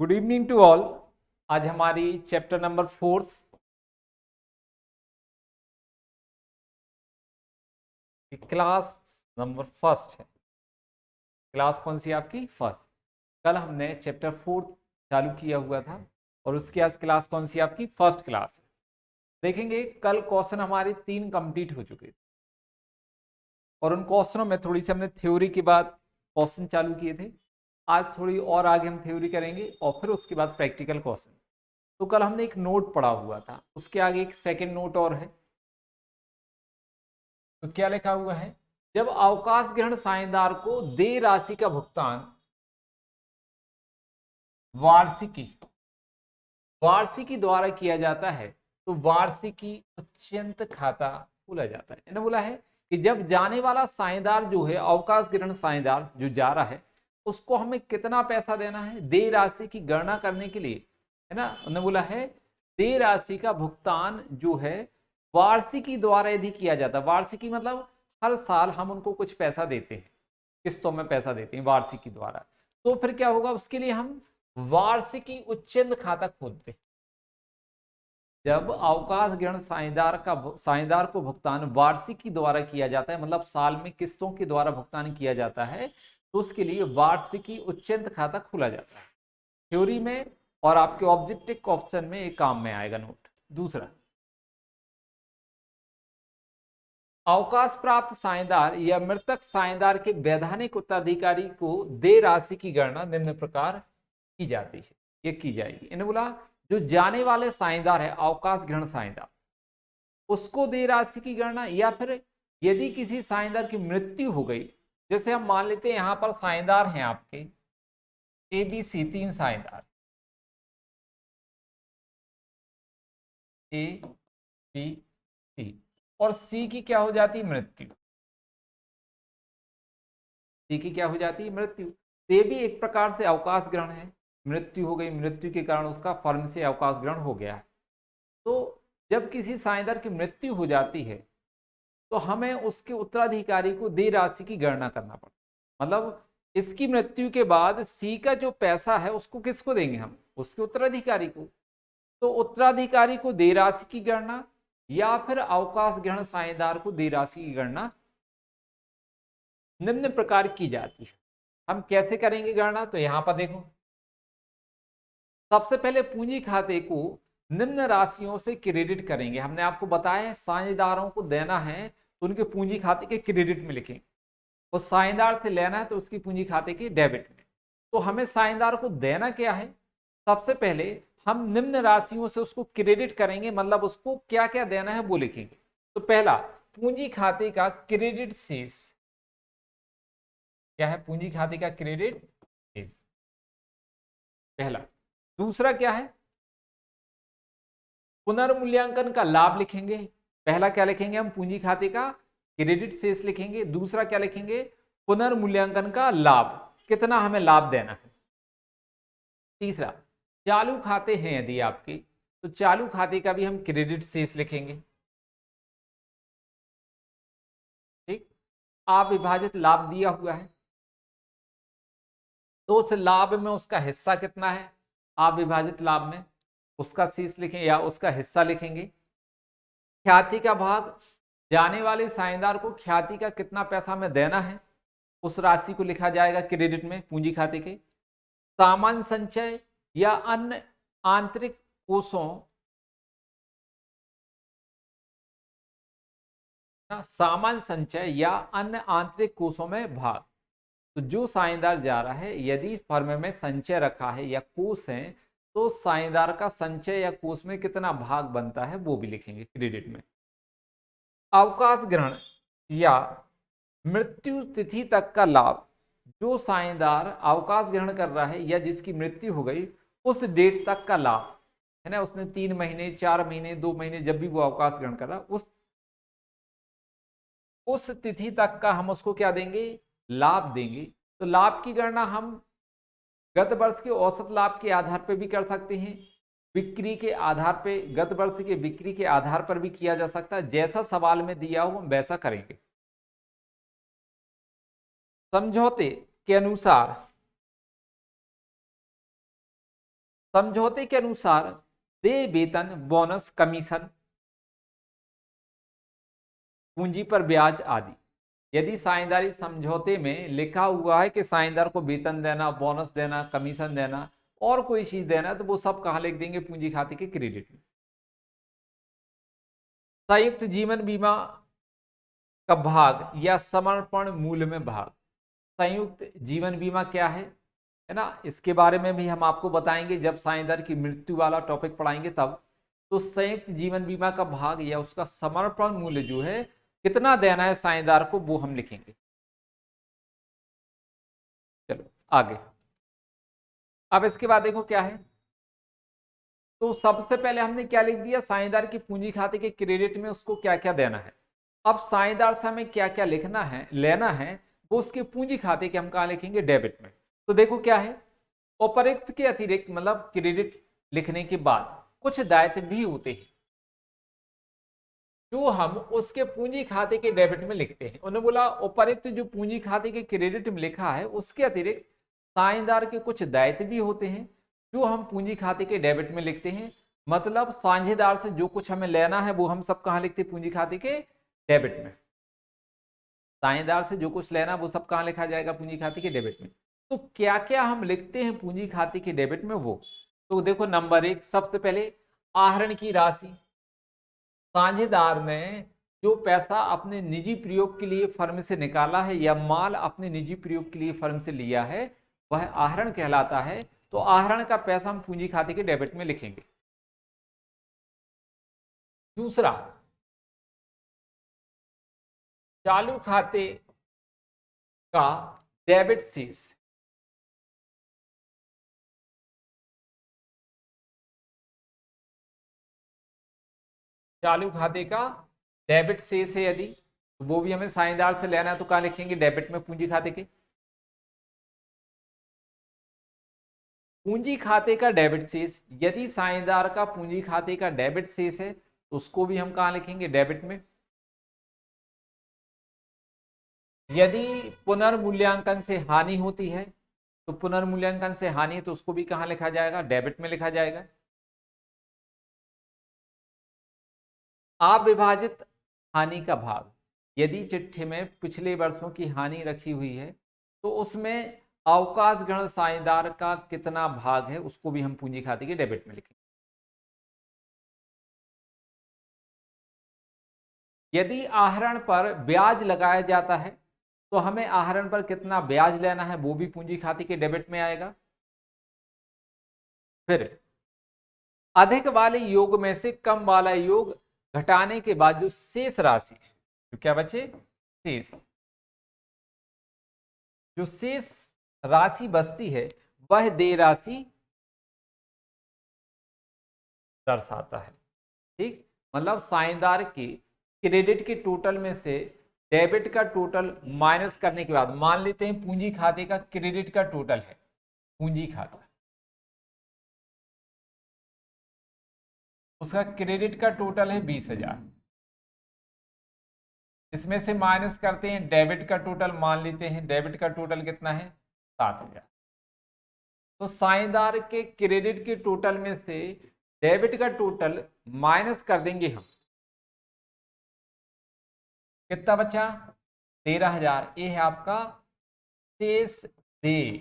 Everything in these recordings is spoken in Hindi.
Good evening to all. आज हमारी chapter number 4 class number first है। क्लास कौन सी है आपकी? फर्स्ट। कल हमने चैप्टर 4 चालू किया हुआ था और उसकी आज क्लास कौन सी है आपकी? फर्स्ट क्लास है। देखेंगे कल क्वेश्चन हमारे 3 कंप्लीट हो चुके थे और उन क्वेश्चनों में थोड़ी सी हमने थ्योरी के बाद क्वेश्चन चालू किए थे। आज थोड़ी और आगे हम थ्योरी करेंगे और फिर उसके बाद प्रैक्टिकल क्वेश्चन। तो कल हमने एक नोट पढ़ा हुआ था, उसके आगे एक सेकेंड नोट और है। तो क्या लिखा हुआ है? जब अवकाश ग्रहण साझेदार को देय राशि का भुगतान वार्षिकी वार्षिकी द्वारा किया जाता है तो वार्षिकी उच्यंत खाता खोला जाता है। इन्होंने बोला है कि जब जाने वाला साझेदार जो है, अवकाश ग्रहण साझेदार जो जा रहा है, उसको हमें कितना पैसा देना है देय राशि की गणना करने के लिए, है ना। उन्होंने बोला है देय राशि का भुगतान जो है वार्षिकी द्वारा यदि किया जाता है, वार्षिकी मतलब हर साल हम उनको कुछ पैसा देते हैं, किस्तों में पैसा देते हैं वार्षिकी द्वारा, तो फिर क्या होगा? उसके लिए हम वार्षिकी उच्चंत खाता खोलते हैं। जब अवकाश ग्रहण साझेदार को भुगतान वार्षिकी द्वारा किया जाता है, मतलब साल में किस्तों के द्वारा भुगतान किया जाता है, तो उसके लिए वार्षिकी उच्चंत खाता खोला जाता है। थ्योरी में और आपके ऑब्जेक्टिव क्वेश्चन में एक काम में आएगा नोट। दूसरा, अवकाश प्राप्त साझेदार या मृतक साझेदार के वैधानिक उत्तराधिकारी को देय राशि की गणना निम्न प्रकार की जाती है। ये की जाएगी। इन्होंने बोला जो जाने वाले साझेदार है, अवकाश ग्रहण साझेदार, उसको देय राशि की गणना, या फिर यदि किसी साझेदार की मृत्यु हो गई, जैसे हम मान लेते हैं यहां पर साझेदार हैं आपके ABC, 3 साझेदार ABC, और C की क्या हो जाती है? मृत्यु। सी की क्या हो जाती है? मृत्यु। तो ये भी एक प्रकार से अवकाश ग्रहण है। मृत्यु हो गई, मृत्यु के कारण उसका फर्म से अवकाश ग्रहण हो गया है। तो जब किसी साझेदार की मृत्यु हो जाती है तो हमें उसके उत्तराधिकारी को देय राशि की गणना करना पड़ता, मतलब इसकी मृत्यु के बाद सी का जो पैसा है उसको किसको देंगे? हम उसके उत्तराधिकारी को। तो उत्तराधिकारी को देय राशि की गणना या फिर अवकाश ग्रहण साझेदार को देय राशि की गणना निम्न प्रकार की जाती है। हम कैसे करेंगे गणना? तो यहां पर देखो, सबसे पहले पूंजी खाते को निम्न राशियों से क्रेडिट करेंगे। हमने आपको बताया है साझेदारों को देना है तो उनके पूंजी खाते के क्रेडिट में लिखेंगे, और साझेदार से लेना है तो उसकी पूंजी खाते के डेबिट में। तो हमें साझेदार को देना क्या है? सबसे पहले हम निम्न राशियों से उसको क्रेडिट करेंगे, मतलब उसको क्या क्या देना है वो लिखेंगे। तो पहला, पूंजी खाते का क्रेडिट शेष। क्या है? पूंजी खाते का क्रेडिट शेष पहला। दूसरा क्या है? पुनर्मूल्यांकन का लाभ लिखेंगे। पहला क्या लिखेंगे हम? पूंजी खाते का क्रेडिट शेष लिखेंगे। दूसरा क्या लिखेंगे? पुनर्मूल्यांकन का लाभ, कितना हमें लाभ देना है। तीसरा, चालू खाते हैं यदि आपके, तो चालू खाते का भी हम क्रेडिट शेष लिखेंगे। ठीक। आप विभाजित लाभ दिया हुआ है तो उस लाभ में उसका हिस्सा कितना है? आप विभाजित लाभ में उसका शेष लिखें या उसका हिस्सा लिखेंगे। ख्याति का भाग, जाने वाले साझेदार को ख्याति का कितना पैसा हमें देना है, उस राशि को लिखा जाएगा क्रेडिट में पूंजी खाते के। सामान्य संचय या अन्य आंतरिक कोषों, सामान्य संचय या अन्य आंतरिक कोषों में भाग। तो जो साझेदार जा रहा है, यदि फर्म में संचय रखा है या कोष है, तो साझेदार का संचय या कोष में कितना भाग बनता है वो भी लिखेंगे क्रेडिट में। अवकाश ग्रहण या मृत्यु तिथि तक का लाभ, जो साझेदार अवकाश ग्रहण कर रहा है या जिसकी मृत्यु हो गई उस डेट तक का लाभ, है ना, उसने 3 महीने 4 महीने 2 महीने जब भी वो अवकाश ग्रहण कर रहा, उस तिथि तक का हम उसको क्या देंगे? लाभ देंगे। तो लाभ की गणना हम गत वर्ष के औसत लाभ के आधार पर भी कर सकते हैं, बिक्री के आधार पे, गत वर्ष के बिक्री के आधार पर भी किया जा सकता है। जैसा सवाल में दिया हो हम वैसा करेंगे। समझौते के अनुसार समझौते के अनुसार देय वेतन, बोनस, कमीशन, पूंजी पर ब्याज आदि। यदि साझेदारी समझौते में लिखा हुआ है कि साझेदार को वेतन देना, बोनस देना, कमीशन देना और कोई चीज देना, तो वो सब कहां लिख देंगे? पूंजी खाते के क्रेडिट में। संयुक्त जीवन बीमा का भाग या समर्पण मूल्य में भाग। संयुक्त जीवन बीमा क्या है ना, इसके बारे में भी हम आपको बताएंगे जब साझेदार की मृत्यु वाला टॉपिक पढ़ाएंगे तब। तो संयुक्त जीवन बीमा का भाग या उसका समर्पण मूल्य जो है, कितना देना है साझेदार को, वो हम लिखेंगे। चलो आगे। अब इसके बाद देखो क्या है। तो सबसे पहले हमने क्या लिख दिया? साझेदार की पूंजी खाते के क्रेडिट में उसको क्या क्या देना है। अब साझेदार से हमें क्या क्या लिखना है, लेना है, वो उसके पूंजी खाते के हम कहा लिखेंगे? डेबिट में। तो देखो क्या है, उपर्युक्त के अतिरिक्त मतलब क्रेडिट लिखने के बाद कुछ दायित्व भी होते हैं जो हम उसके पूंजी खाते के डेबिट में लिखते हैं। उन्होंने बोला उपर्युक्त जो पूंजी खाते के क्रेडिट में लिखा है उसके अतिरिक्त साझेदार के कुछ दायित्व भी होते हैं जो हम पूंजी खाते के डेबिट में लिखते हैं। मतलब साझेदार से जो कुछ हमें लेना है वो हम सब कहां लिखते हैं? पूंजी खाते के डेबिट में। साझेदार से जो कुछ लेना वो सब कहां लिखा जाएगा? पूंजी खाते के डेबिट में। तो क्या क्या हम लिखते हैं पूंजी खाते के डेबिट में वो, तो देखो नंबर 1 सबसे पहले आहरण की राशि। साझेदार ने जो पैसा अपने निजी प्रयोग के लिए फर्म से निकाला है या माल अपने निजी प्रयोग के लिए फर्म से लिया है, वह आहरण कहलाता है। तो आहरण का पैसा हम पूंजी खाते के डेबिट में लिखेंगे। दूसरा, चालू खाते का डेबिट शेष। चालू खाते का डेबिट शेष है यदि, तो वो भी हमें साझेदार से लेना है, तो कहां लिखेंगे? डेबिट में, पूंजी खाते के। पूंजी खाते का डेबिट शेष, यदि साझेदार का पूंजी खाते का डेबिट शेष है तो उसको भी हम कहां लिखेंगे? डेबिट में। यदि पुनर्मूल्यांकन से हानि होती है, तो पुनर्मूल्यांकन से हानि है तो उसको भी कहां लिखा जाएगा? डेबिट में लिखा जाएगा। अविभाजित हानि का भाग, यदि चिट्ठी में पिछले वर्षों की हानि रखी हुई है तो उसमें अवकाश ग्रहण साझेदार का कितना भाग है उसको भी हम पूंजी खाते की डेबिट में लिखेंगे। यदि आहरण पर ब्याज लगाया जाता है तो हमें आहरण पर कितना ब्याज लेना है वो भी पूंजी खाते के डेबिट में आएगा। फिर अधिक वाले योग में से कम वाला योग घटाने के बाद जो शेष राशि, तो क्या बचे? शेष। जो शेष राशि बचती है वह देय राशि दर्शाता है। ठीक, मतलब साझेदार के क्रेडिट के टोटल में से डेबिट का टोटल माइनस करने के बाद, मान लेते हैं पूंजी खाते का क्रेडिट का टोटल है, पूंजी खाता उसका क्रेडिट का टोटल है 20,000, इसमें से माइनस करते हैं डेबिट का टोटल, मान लेते हैं डेबिट का टोटल कितना है? 7,000। तो साझेदार के क्रेडिट के टोटल में से डेबिट का टोटल माइनस कर देंगे हम, कितना बचा? 13,000। ये है आपका शेष देय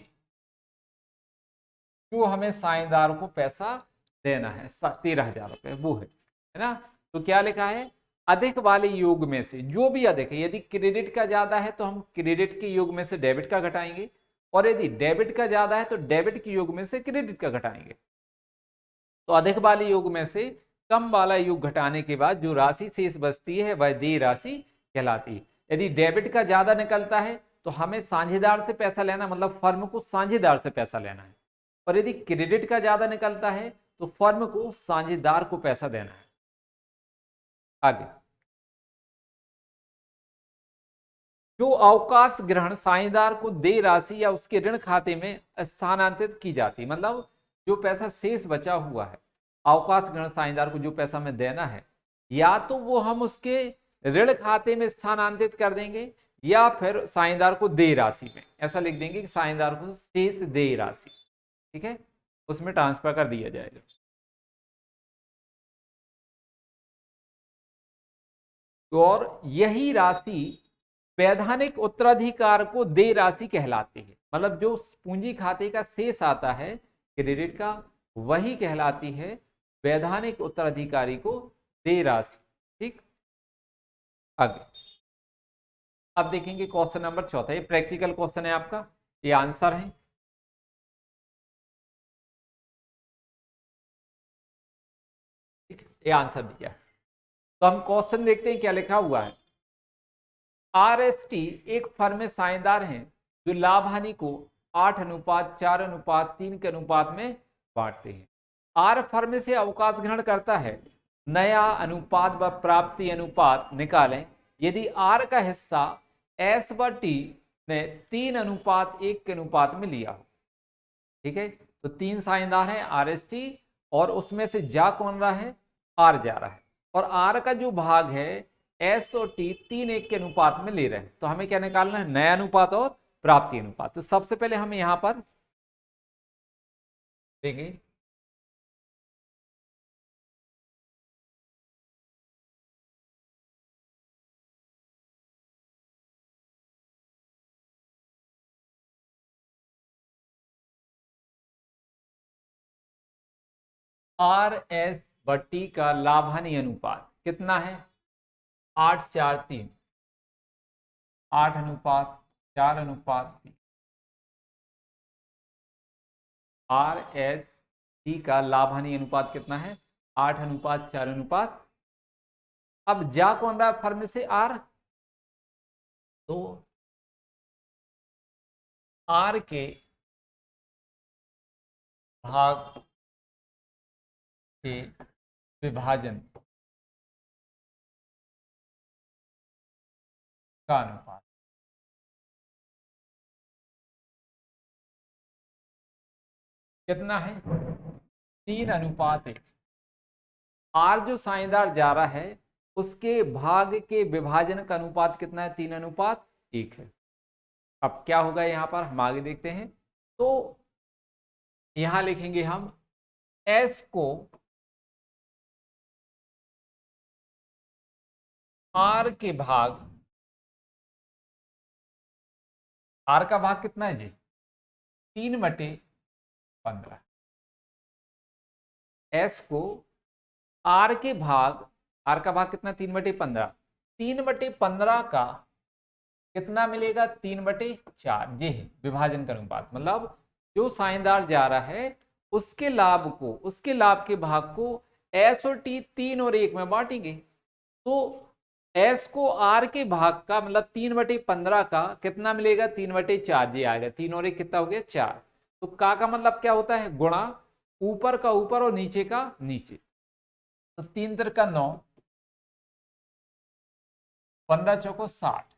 जो हमें साझेदार को पैसा देना है, 13,000 रुपए वो है ना। तो क्या लिखा है? अधिक वाले योग में से, जो भी अधिक है, यदि क्रेडिट का ज्यादा है तो हम क्रेडिट के योग में से डेबिट का घटाएंगे, और यदि डेबिट का ज्यादा है तो डेबिट के योग में से क्रेडिट का घटाएंगे। तो अधिक वाले योग में से कम वाला योग घटाने के बाद जो राशि शेष बचती है वह देय राशि कहलाती है। यदि डेबिट का ज्यादा निकलता है तो हमें साझेदार से पैसा लेना, मतलब फर्म को साझेदार से पैसा लेना है, और यदि क्रेडिट का ज्यादा निकलता है तो फर्म को साझेदार को पैसा देना है। आगे, जो अवकाश ग्रहण साझेदार को देय राशि या उसके ऋण खाते में स्थानांतरित की जाती है, मतलब जो पैसा शेष बचा हुआ है अवकाश ग्रहण साझेदार को जो पैसा हमें देना है, या तो वो हम उसके ऋण खाते में स्थानांतरित कर देंगे या फिर साझेदार को देय राशि में, ऐसा लिख देंगे कि साझेदार को शेष देय राशि। ठीक है, उसमें ट्रांसफर कर दिया जाएगा। और यही राशि वैधानिक उत्तराधिकार को देय राशि कहलाती है। मतलब जो पूंजी खाते का शेष आता है क्रेडिट का, वही कहलाती है वैधानिक उत्तराधिकारी को देय राशि। ठीक, आगे अब देखेंगे क्वेश्चन नंबर 4, ये प्रैक्टिकल क्वेश्चन है आपका, ये आंसर है। ठीक, ये आंसर दिया। तो हम क्वेश्चन देखते हैं क्या लिखा हुआ है। आरएसटी एक फर्म में साझेदार हैं जो लाभ हानि को 8:4:3 के अनुपात में बांटते हैं। आर फर्म से अवकाश ग्रहण करता है, नया अनुपात व प्राप्ति अनुपात निकालें यदि आर का हिस्सा एस व टी ने 3:1 के अनुपात में लिया हो। ठीक है, तो 3 साझेदार हैं आरएसटी, और उसमें से जा कौन रहा है, आर जा रहा है, और आर का जो भाग है एस और टी 3:1 के अनुपात में ले रहे हैं। तो हमें क्या निकालना है, नया अनुपात और प्राप्ति अनुपात। तो सबसे पहले हम यहां पर देखें, आर एस बट्टी का लाभ हानि अनुपात कितना है, 8:4:3, 8:4:3। आर एस टी का लाभ हानि अनुपात कितना है, 8:4:। अब जा कौन रहा है फर्म से, आर, तो आर के भाग के विभाजन का अनुपात कितना है, 3:1। आर जो साझेदार जा रहा है उसके भाग के विभाजन का अनुपात कितना है, 3:1 है। अब क्या होगा यहां पर, हम आगे देखते हैं। तो यहां लिखेंगे हम एस को आर के भाग, आर का भाग कितना है जी, 3/15। एस को आर के भाग, आर का भाग कितना, 3/15, 3/15 का कितना मिलेगा, 3/4। ये है विभाजन का अनुपात। मतलब जो साझेदार जा रहा है उसके लाभ को, उसके लाभ के भाग को एस और टी 3 और 1 में बांटेंगे। तो एस को आर के भाग का मतलब 3/15 का कितना मिलेगा, 3/4 जी आएगा। 3 और 1 कितना हो गया, 4। तो का मतलब क्या होता है, गुणा, ऊपर का ऊपर और नीचे का नीचे। तो 3 तिरका 9, 15 चौको 60।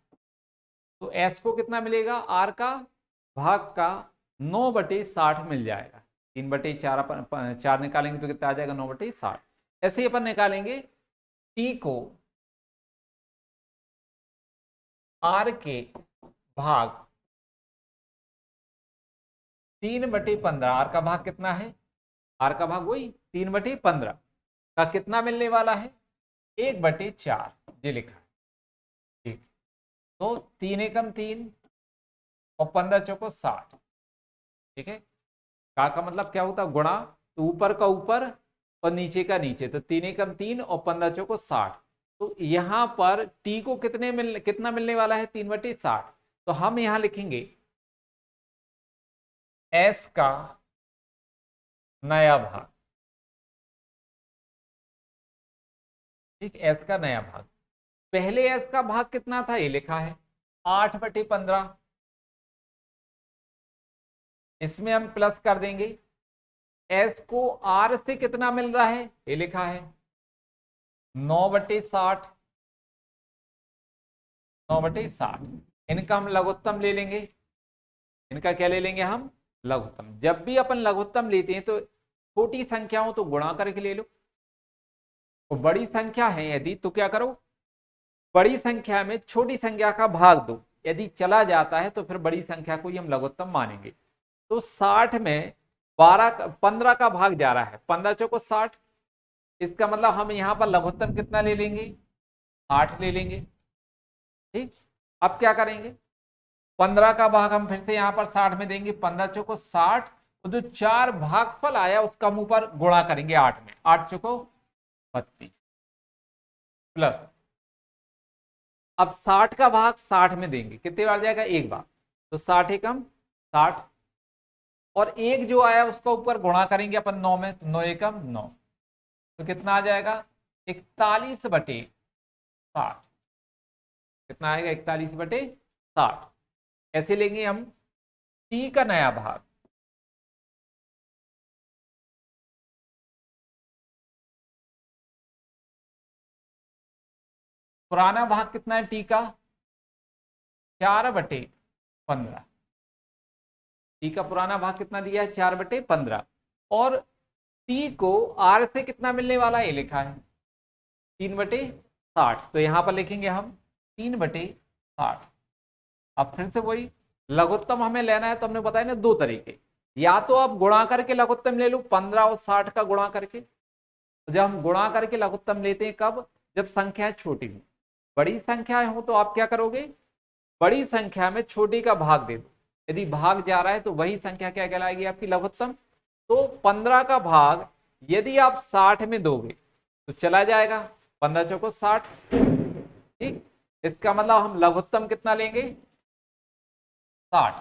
तो एस को कितना मिलेगा, आर का भाग का 9/60 मिल जाएगा। 3/4 अपन 4 निकालेंगे तो कितना आ जाएगा, 9/60। ऐसे ही अपन निकालेंगे टी को आर के भाग 3/15, आर का भाग कितना है, आर का भाग वही 3/15 का कितना मिलने वाला है, 1/4 ये लिखा है। ठीक, तो 3 एकम 3 और 15 चौको 60। ठीक है, का मतलब क्या होता है, गुणा, तो ऊपर का ऊपर और नीचे का नीचे। तो 3 एकम 3 और 15 चौको 60। तो यहां पर टी को कितना मिलने वाला है, 3/60। तो हम यहां लिखेंगे एस का नया भाग। ठीक, एस का नया भाग, पहले एस का भाग कितना था, ये लिखा है 8/15। इसमें हम प्लस कर देंगे, एस को आर से कितना मिल रहा है, ये लिखा है 9/60। 9/60, इनका हम लघुत्तम ले लेंगे। इनका क्या ले लेंगे हम, लघुत्तम। जब भी अपन लघुत्तम लेते हैं तो छोटी संख्याओं तो गुणा करके ले लो, तो बड़ी संख्या है यदि तो क्या करो, बड़ी संख्या में छोटी संख्या का भाग दो। यदि चला जाता है तो फिर बड़ी संख्या को ही हम लघुत्तम मानेंगे। तो 60 में 15 का भाग जा रहा है, 15 चौको 60। इसका मतलब हम यहाँ पर लघुत्तम कितना ले लेंगे, 8 ले लेंगे। ठीक, अब क्या करेंगे, 15 का भाग हम फिर से यहाँ पर 60 में देंगे, 15 चौको 60, तो जो 4 भागफल आया उसका हम ऊपर गुणा करेंगे 8 में, 8 चौको 32 प्लस, अब 60 का भाग 60 में देंगे, कितने बार जाएगा, एक बार, तो 60 एकम 60, और एक जो आया उसका ऊपर गुणा करेंगे अपन 9 में, तो 9 एकम 9, तो कितना आ जाएगा, 41/60। कितना आएगा, 41/60। ऐसे लेंगे हम टी का नया भाग, पुराना भाग कितना है टी का, 4/15। टी का पुराना भाग कितना दिया है, 4/15, और टी को आर से कितना मिलने वाला है, ये लिखा है 3/60, तो यहां पर लिखेंगे हम 3/60। अब फिर से वही, लघुत्तम हमें लेना है तो हमने बताया ना दो तरीके, या तो आप गुणा करके लघुत्तम ले लो, 15 और 60 का गुणा करके। तो जब हम गुणा करके लघुत्तम लेते हैं कब, जब संख्याएं छोटी हो, बड़ी संख्याएं हो तो आप क्या करोगे, बड़ी संख्या में छोटी का भाग दे दो, यदि भाग जा रहा है तो वही संख्या क्या कहलाएगी, आपकी लघुत्तम। तो 15 का भाग यदि आप 60 में दोगे तो चला जाएगा, 15 चौको 60। ठीक, इसका मतलब हम लघुत्तम कितना लेंगे, 60,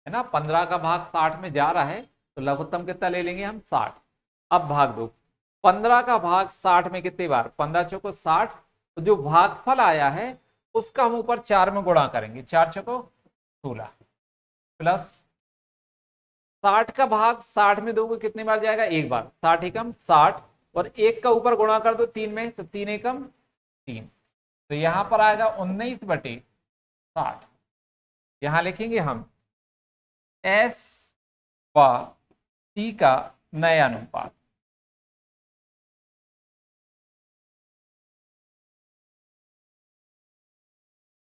है ना, 15 का भाग 60 में जा रहा है तो लघुत्तम कितना ले लेंगे हम, 60। अब भाग दो, 15 का भाग 60 में कितने बार, 15 चौको 60, तो जो भागफल आया है उसका हम ऊपर 4 में गुणा करेंगे, 4 चौको 16 प्लस 60 का भाग 60 में दोगे कितनी बार जाएगा, एक बार, 60 एकम 60, और एक का ऊपर गुणा कर दो 3 में, तो 3 एकम 3, तो यहां पर आएगा 19/60। यहां लिखेंगे हम एस व टी का नया अनुपात।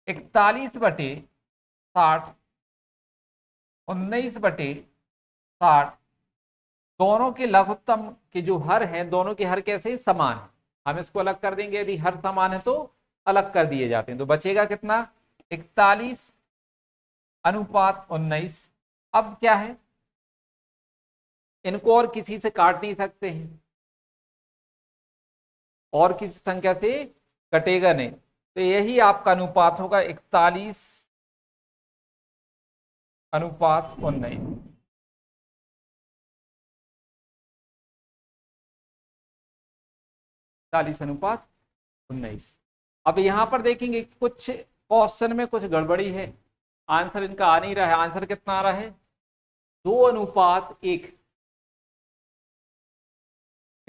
इकतालीस बटे 60, 19/60, दोनों के लघुत्तम के जो हर हैं, दोनों के हर कैसे समान है, हम इसको अलग कर देंगे, यदि हर समान है तो अलग कर दिए जाते हैं, तो बचेगा कितना, 41/19। अब क्या है, इनको और किसी से काट नहीं सकते हैं, और किसी संख्या से कटेगा नहीं, तो यही आपका अनुपात होगा, 41/19। 41/19। अब यहां पर देखेंगे कुछ क्वेश्चन में कुछ गड़बड़ी है, आंसर इनका आ नहीं रहा है, आंसर कितना आ रहा है, 2:1।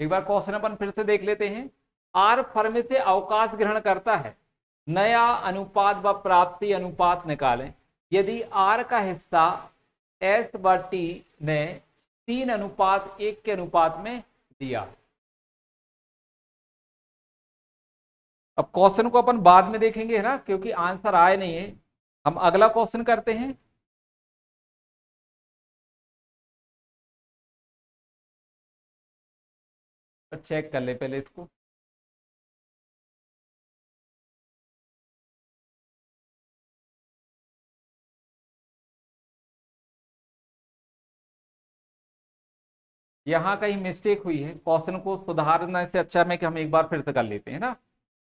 एक बार क्वेश्चन अपन फिर से देख लेते हैं, आर फर्म से अवकाश ग्रहण करता है, नया अनुपात व प्राप्ति अनुपात निकालें, यदि आर का हिस्सा S/T ने 3:1 के अनुपात में दिया। अब क्वेश्चन को अपन बाद में देखेंगे, है ना, क्योंकि आंसर आए नहीं है, हम अगला क्वेश्चन करते हैं। तो चेक कर ले पहले इसको, यहाँ कहीं मिस्टेक हुई है, क्वेश्चन को सुधारने से अच्छा है कि हम एक बार फिर से कर लेते हैं ना,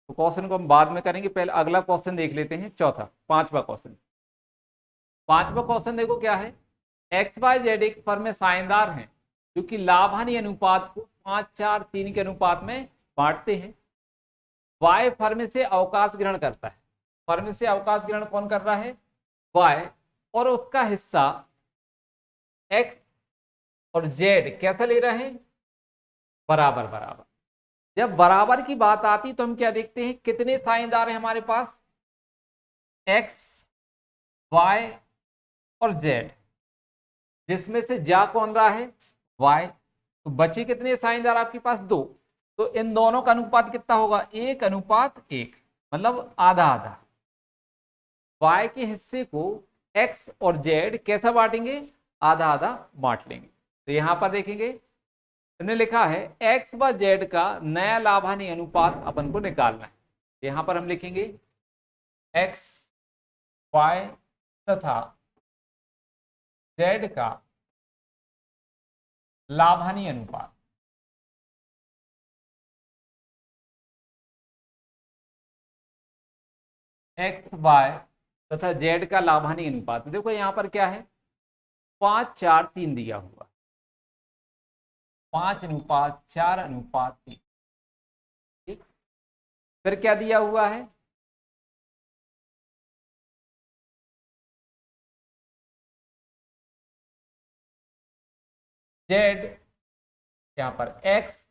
तो क्वेश्चन को हम बाद में करेंगे, पहले अगला क्वेश्चन देख लेते हैं, चौथा, पांचवा क्वेश्चन। पांचवा क्वेश्चन देखो क्या है, XYZ एक फर्म में साझेदार हैं जो कि लाभ हानि अनुपात को 5-4-3 के अनुपात में बांटते हैं। Y फर्म से अवकाश ग्रहण करता है, फर्म से अवकाश ग्रहण कौन कर रहा है, Y, और उसका हिस्सा X और Z कैसा ले रहे हैं, बराबर बराबर। जब बराबर की बात आती तो हम क्या देखते हैं, कितने साझेदार हैं हमारे पास, X, Y और Z, जिसमें से जा कौन रहा है, Y, तो बचे कितने साझेदार आपके पास, 2, तो इन दोनों का अनुपात कितना होगा, 1:1, मतलब आधा आधा। Y के हिस्से को X और Z कैसा बांटेंगे, आधा आधा बांट लेंगे। तो यहां पर देखेंगे हमने लिखा है एक्स व जेड का नया लाभ हानि अनुपात अपन को निकालना है। यहां पर हम लिखेंगे एक्स वाई तथा जेड का लाभ हानि अनुपात। एक्स वाई तथा जेड का लाभ हानि अनुपात। देखो यहां पर क्या है 5:4:3 दिया हुआ, 5:4:3। ठीक, फिर क्या दिया हुआ है जेड, यहां पर एक्स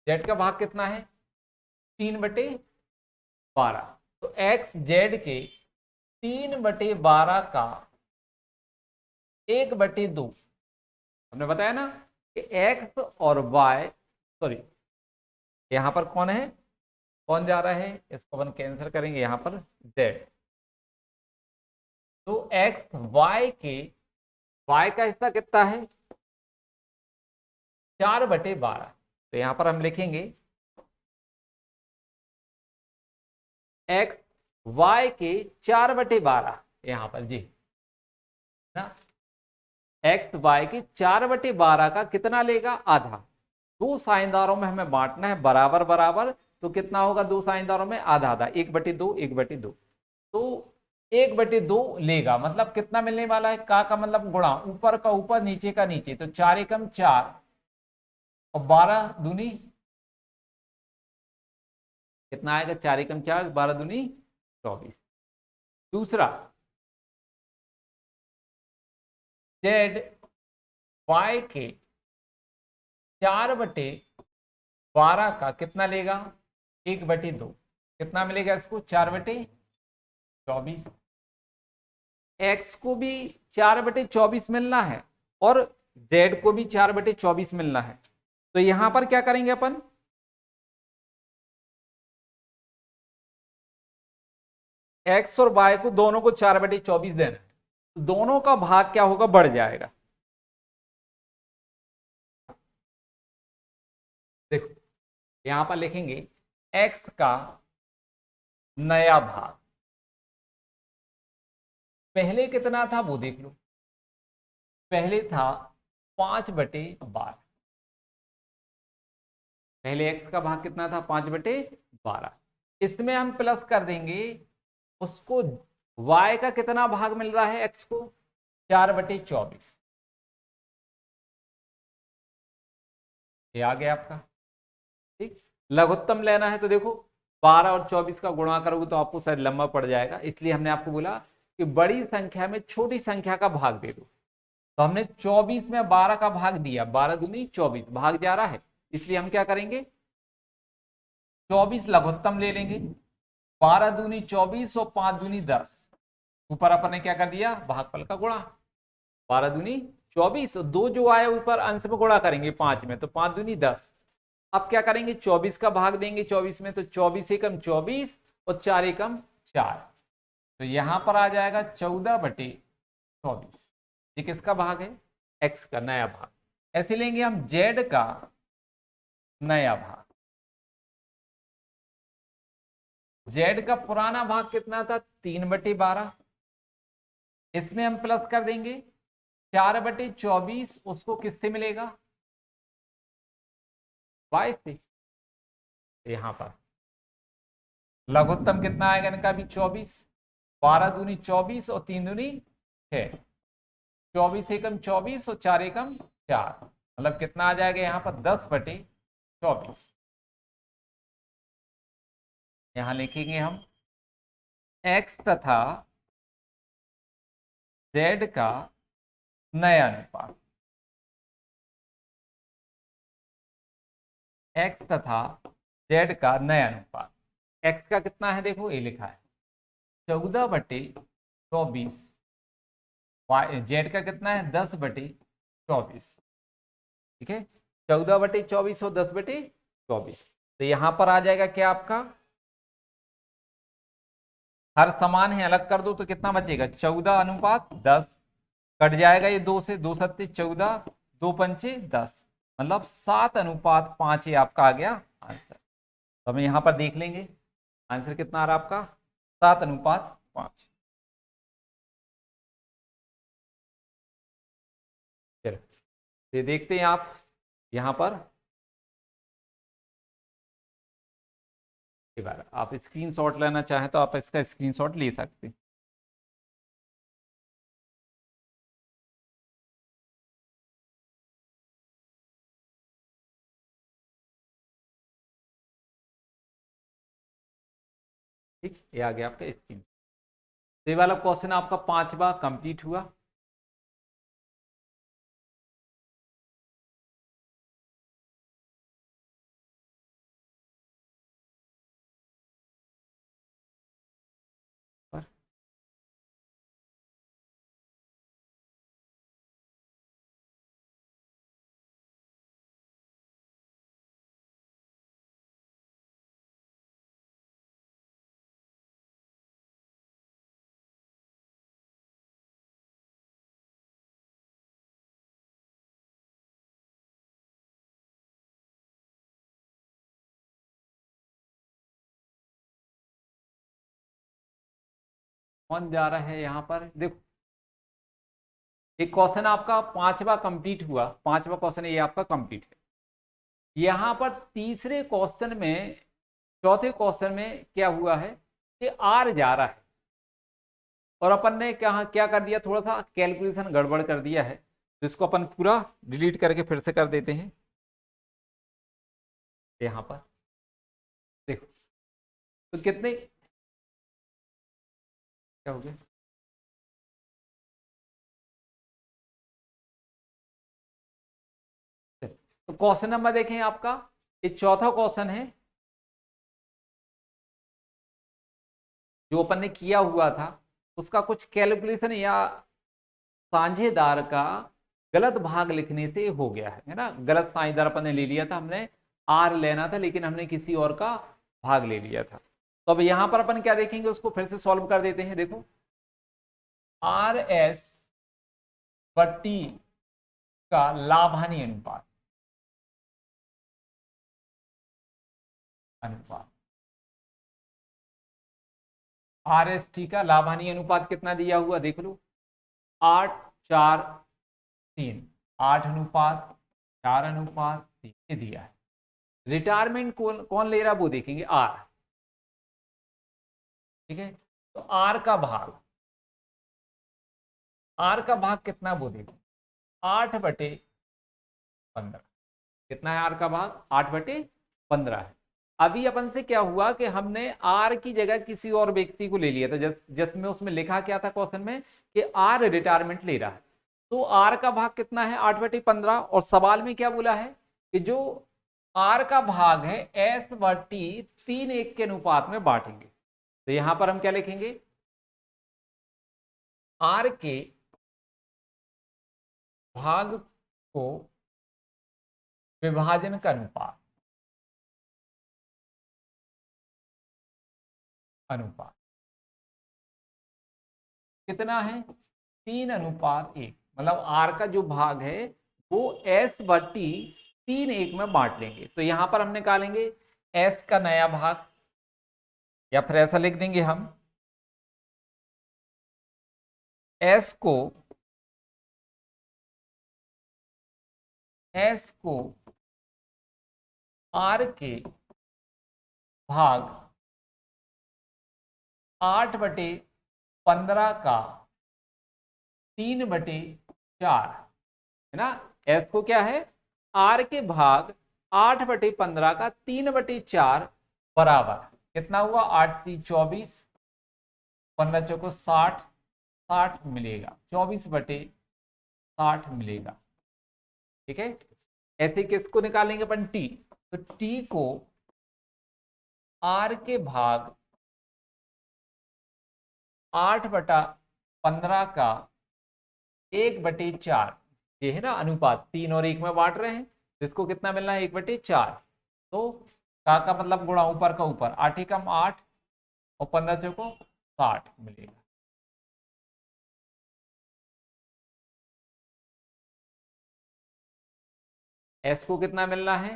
जेड का भाग कितना है 3/12। तो एक्स जेड के 3/12 का 1/2 हमने बताया ना कि एक्स और वाई, सॉरी यहां पर कौन है, कौन जा रहा है, इसको अपन कैंसिल करेंगे यहां पर जेड। तो एक्स वाई का हिस्सा कितना है 4/12। तो यहां पर हम लिखेंगे एक्स वाई के 4/12 यहां पर जी ना, एक्स वाई के 4/12 का कितना लेगा आधा। दो साझेदारों में हमें बांटना है बराबर बराबर, तो कितना होगा दो साझेदारों में आधा आधा, 1/2 1/2। तो 1/2 लेगा, मतलब कितना मिलने वाला है का मतलब गुणा, ऊपर का ऊपर नीचे का नीचे, तो 4 एकम 4 और 12 दूनी कितना आएगा, 4 एकम 4 12 दूनी 24। दूसरा जेड वाई के 4/12 का कितना लेगा 1/2, कितना मिलेगा इसको 4/24। एक्स को भी 4/24 मिलना है और जेड को भी 4/24 मिलना है। तो यहां पर क्या करेंगे अपन, एक्स और वाई को दोनों को 4/24 देना है, तो दोनों का भाग क्या होगा बढ़ जाएगा। देखो यहां पर लिखेंगे एक्स का नया भाग, पहले कितना था वो देख लो, पहले था 5/12। पहले एक्स का भाग कितना था 5/12, इसमें हम प्लस कर देंगे उसको, y का कितना भाग मिल रहा है x को 4/24। ये आ गया आपका। ठीक, लघुत्तम लेना है तो देखो 12 और 24 का गुणा करोगे तो आपको शायद लंबा पड़ जाएगा, इसलिए हमने आपको बोला कि बड़ी संख्या में छोटी संख्या का भाग दे दो। तो हमने 24 में 12 का भाग दिया, 12 दूनी 24 भाग जा रहा है, इसलिए हम क्या करेंगे 24 लघुत्तम ले लेंगे, 12 दूनी 24 और 5 दूनी 10, ऊपर अपन ने क्या कर दिया भागफल का गुणा, 12 दूनी 24 और दो जो आए ऊपर अंश में गुणा करेंगे 5 में, तो 5 दूनी 10। अब क्या करेंगे 24 का भाग देंगे 24 में, तो 24 एकम 24 और 4 एकम 4, तो यहां पर आ जाएगा 14/24। ये किसका भाग है एक्स का नया भाग। ऐसे लेंगे हम जेड का नया भाग, जेड का पुराना भाग कितना था 3/12, इसमें हम प्लस कर देंगे 4/24, उसको किससे मिलेगा y से। यहां पर लघुत्तम कितना आएगा इनका भी 24, 12 दूनी 24 और 3 दूनी 6, 24 एकम 24 और 4 एकम 4, मतलब कितना आ जाएगा यहाँ पर 10/24। यहां लिखेंगे हम x तथा z का नया अनुपात, x तथा z का नया अनुपात। x का कितना है देखो ये लिखा है 14/24, जेड का कितना है 10/24। ठीक है 14/24 और 10/24, तो यहां पर आ जाएगा क्या आपका हर समान है, अलग कर दो तो कितना बचेगा, 14:10। कट जाएगा ये 2 से, 2 सत्ते 14, 2 पंचे 10, मतलब 7:5 ये आपका आ गया आंसर। तो हम यहां पर देख लेंगे आंसर कितना आ रहा आपका, 7:5। चलो ये देखते हैं आप यहां पर, एक बार आप स्क्रीनशॉट लेना चाहें तो आप इसका स्क्रीनशॉट ले सकते हैं। ठीक, ये आ गया आपका स्क्रीन। ये वाला क्वेश्चन आपका 5वां कंप्लीट हुआ। कौन जा रहा है यहाँ पर, देखो एक क्वेश्चन आपका 5वां कंप्लीट हुआ, 5वां क्वेश्चन ये आपका कंप्लीट है। यहाँ पर तीसरे क्वेश्चन में, चौथे क्वेश्चन में क्या हुआ है कि आर जा रहा है और अपन ने क्या क्या कर दिया, थोड़ा सा कैलकुलेशन गड़बड़ कर दिया है, तो इसको अपन पूरा डिलीट करके फिर से कर देते हैं। यहाँ पर देखो तो कितने, क्या हो गया, तो क्वेश्चन नंबर देखें आपका, ये चौथा क्वेश्चन है जो अपन ने किया हुआ था, उसका कुछ कैलकुलेशन या साझेदार का गलत भाग लिखने से हो गया है ना, गलत साझेदार अपन ने ले लिया था, हमने आर लेना था लेकिन हमने किसी और का भाग ले लिया था। तो अब यहां पर अपन क्या देखेंगे, उसको फिर से सॉल्व कर देते हैं। देखो आर एस बट्टी का लाभ-हानि अनुपात, आर एस टी का लाभ-हानि अनुपात कितना दिया हुआ देख लो, 8:4:3, 8:4:3 ये दिया है। रिटायरमेंट कौन कौन ले रहा है वो देखेंगे, आर, ठीक है। तो आर का भाग कितना वो देखें, 8/15, कितना है आर का भाग, 8/15 है। अभी अपन से क्या हुआ कि हमने आर की जगह किसी और व्यक्ति को ले लिया था, जिसमें उसमें लिखा क्या था क्वेश्चन में कि आर रिटायरमेंट ले रहा है, तो आर का भाग कितना है 8/15, और सवाल में क्या बोला है कि जो आर का भाग है एस बटी 3:1 के अनुपात में बांटेंगे। तो यहां पर हम क्या लिखेंगे, आर के भाग को विभाजन का अनुपात, कितना है 3:1, मतलब आर का जो भाग है वो एस बट्टी 3:1 में बांट लेंगे। तो यहां पर हम निकालेंगे एस का नया भाग, या फिर ऐसा लिख देंगे हम, एस को आर के भाग 8/15 का 3/4 है ना। एस को क्या है, आर के भाग 8/15 का 3/4 बराबर कितना हुआ, 8×3 = 24, 15×4 = 60, 60 मिलेगा, 24/60 मिलेगा, ठीक है। ऐसे किसको निकालेंगे अपन, टी, तो टी को आर के भाग 8/15 का 1/4, ये है ना अनुपात, 3 और 1 में बांट रहे हैं, तो इसको कितना मिलना है 1/4। तो का मतलब गुणा ऊपर का ऊपर, 8 × 8 और 15×4 = 60 मिलेगा। एस को कितना मिलना है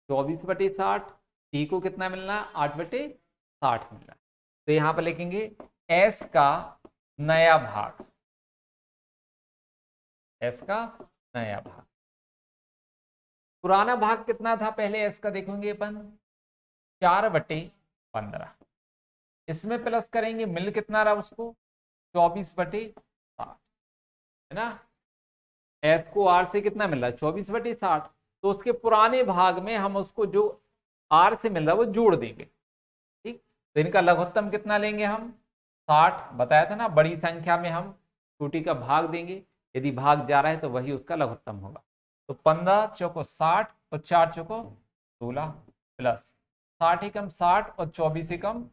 24/60, टी को कितना मिलना है 8/60 मिलना है। तो यहां पर लिखेंगे एस का नया भाग, एस का नया भाग। पुराना भाग कितना था पहले एस का देखेंगे अपन 4/15, इसमें प्लस करेंगे मिल कितना रहा उसको 24/60 है ना। एस को आर से कितना मिल रहा है 24/60, तो उसके पुराने भाग में हम उसको जो आर से मिल रहा है वो जोड़ देंगे। ठीक, तो इनका लघुत्तम कितना लेंगे हम 60, बताया था ना बड़ी संख्या में हम छोटी का भाग देंगे, यदि भाग जा रहा है तो वही उसका लघुत्तम होगा। तो 15 चौको 60 और 4 चौको 16 प्लस 60 एकम 60 और 24 एकम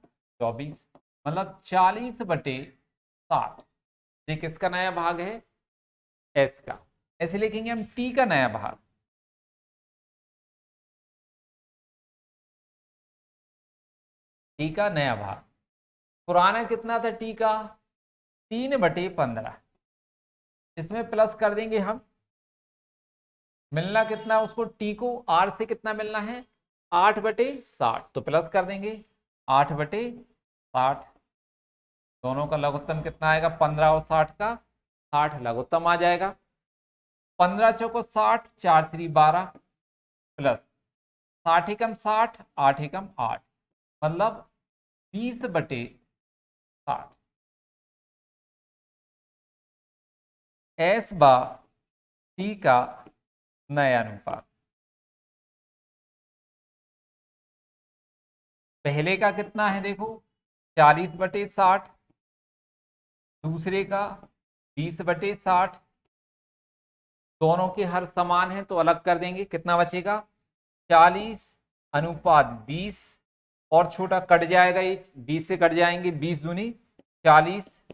24, मतलब 40/60। ये किसका नया भाग है एस का। ऐसे लिखेंगे हम टी का नया भाग, टी का नया भाग। पुराना कितना था टी का 3/15, इसमें प्लस कर देंगे हम, मिलना कितना उसको टी को आर से कितना मिलना है 8/60, तो प्लस कर देंगे 8/60, दोनों का लघुत्तम कितना आएगा 15 और 60 का 60 लघुत्तम आ जाएगा। 15 चौको 60, 4 3 12 प्लस 60 एकम 60, 8 एकम 8, मतलब 20/60। एस बा टी का नया अनुपात, पहले का कितना है देखो 40/60, दूसरे का 20/60, दोनों के हर समान है तो अलग कर देंगे, कितना बचेगा 40/20, और छोटा कट जाएगा ये 20 से कट जाएंगे, 20 दूनी 40,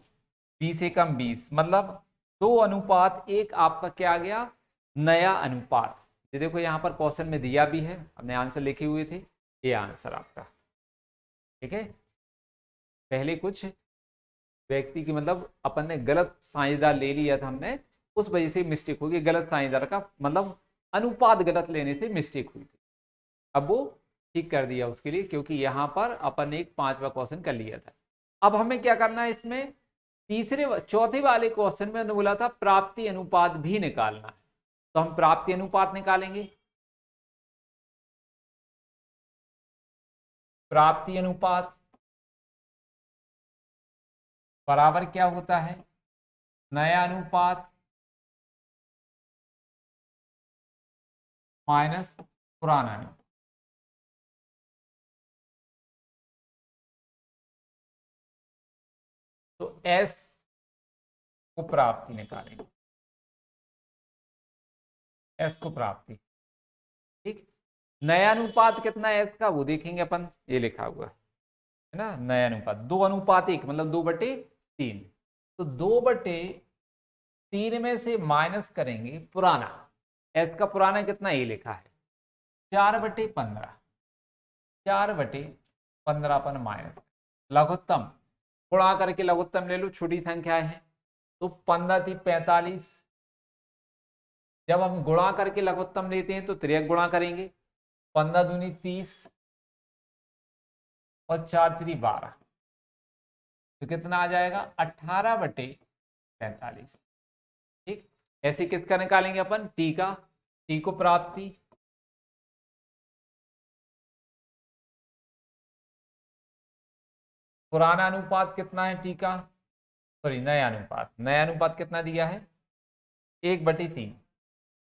20 एकम 20, मतलब 2:1 आपका क्या आ गया नया अनुपात। ये देखो यहाँ पर क्वेश्चन में दिया भी है, हमने आंसर लिखे हुए थे, ये आंसर आपका। ठीक है, पहले कुछ व्यक्ति की मतलब अपन ने गलत साझेदार ले लिया था हमने, उस वजह से मिस्टेक होगी, गलत साझेदार का मतलब अनुपात गलत लेने से मिस्टेक हुई थी। अब वो ठीक कर दिया उसके लिए, क्योंकि यहाँ पर अपन ने एक 5वां क्वेश्चन कर लिया था। अब हमें क्या करना है इसमें चौथे वाले क्वेश्चन में उन्होंने बोला था प्राप्ति अनुपात भी निकालना है, तो हम प्राप्ति अनुपात निकालेंगे। प्राप्ति अनुपात बराबर क्या होता है नया अनुपात माइनस पुराना अनुपात। तो एस को प्राप्ति निकालेंगे, एस को प्राप्ति। ठीक, नया अनुपात कितना है एस का वो देखेंगे अपन, ये लिखा हुआ है ना नया अनुपात 2:1 मतलब 2/3, तो 2/3 में से माइनस करेंगे पुराना, एस का पुराना कितना ये लिखा है 4/15, 4/15 अपन माइनस लघुत्तम गुणा करके लघुत्तम ले लो, छोटी संख्या है तो 15 थी 45, जब हम गुणा करके लघुत्तम लेते हैं तो त्रियक गुणा करेंगे, 15 दूनी 30 और 4 3 12, तो कितना आ जाएगा 18/45। ठीक, ऐसे किसका निकालेंगे अपन टी का, टी को प्राप्ति, पुराना अनुपात कितना है टी का, सॉरी नया अनुपात, नया अनुपात कितना दिया है 1/3,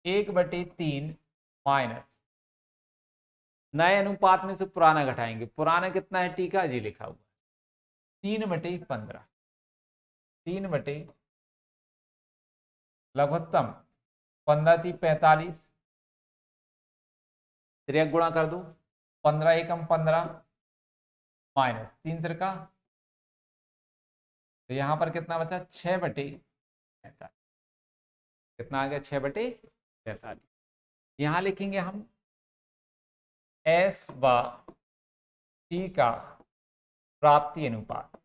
1/3 माइनस नए अनुपात में से पुराना घटाएंगे, पुराना कितना है टी का जी लिखा हुआ 3/15, 3 लघुत्तम 15 थी 45, त्रियक गुणा कर दो 15 एकम 15 माइनस 3 त्रिका, तो यहां पर कितना बचा 6/45, कितना आ गया 6/45। यहां लिखेंगे हम एस व टी का प्राप्ति अनुपात,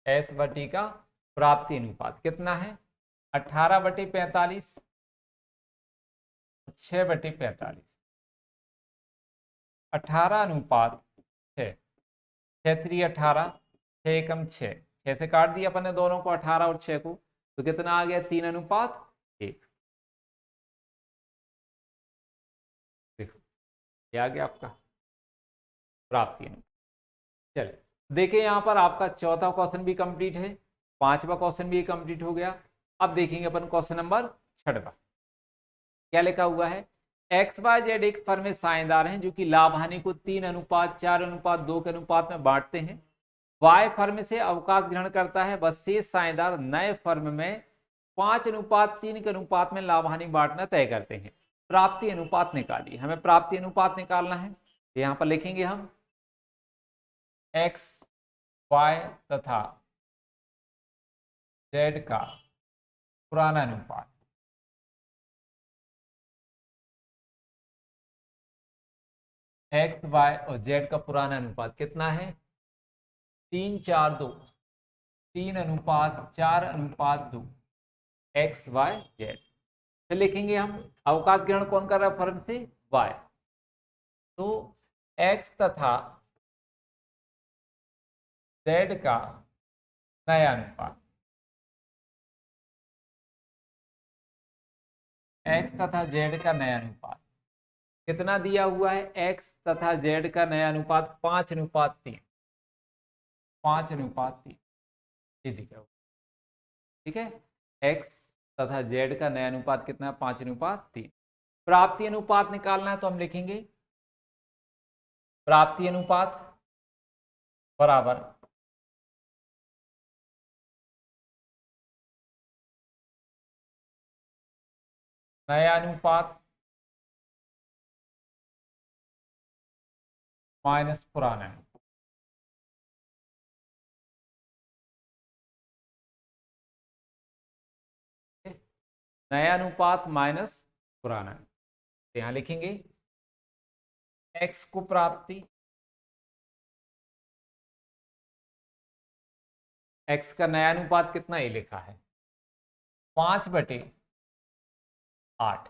एस बटी का प्राप्ति अनुपात कितना है 18/45, 6/45, 18:6, 6×3 = 18, 6 × 6, 6 से काट दिया अपन ने दोनों को 18 और 6 को, तो कितना आ गया 3:1। देखो ये आ गया आपका प्राप्ति अनुपात। चलिए देखिए यहाँ पर आपका चौथा क्वेश्चन भी कंप्लीट है, पांचवा क्वेश्चन भी कंप्लीट हो गया। अब देखेंगे अपन क्वेश्चन नंबर 6। क्या लिखा हुआ है, एक्स वाई जेड एक फर्म में साझेदार हैं जो कि लाभ हानि को 3:4:2 के अनुपात में बांटते हैं। वाई फर्म से अवकाश ग्रहण करता है, बस शेष साझेदार नए फर्म में 5:3 के अनुपात में लाभ हानि बांटना तय करते हैं। प्राप्ति अनुपात निकालिए। हमें प्राप्ति अनुपात निकालना है, तो यहाँ पर लिखेंगे हम एक्स वाई तथा जेड का पुराना अनुपात। एक्स वाई और जेड का पुराना अनुपात कितना है 3:4:2, 3:4:2 एक्स वाई जेड। फिर लिखेंगे हम अवकाश ग्रहण कौन कर रहा है फर्म से, वाई, तो एक्स तथा जेड का नया अनुपात, एक्स तथा जेड का नया अनुपात कितना दिया हुआ है, एक्स तथा जेड का नया अनुपात 5:3, 5:3 ये दिया हुआ, ठीक है। एक्स तथा जेड का नया अनुपात कितना है 5:3। प्राप्ति अनुपात निकालना है, तो हम लिखेंगे प्राप्ति अनुपात बराबर नया अनुपात माइनस पुराना अनुपात। नया अनुपात माइनस पुराना, तो यहां लिखेंगे एक्स को प्राप्ति, एक्स का नया अनुपात कितना ये लिखा है 5/8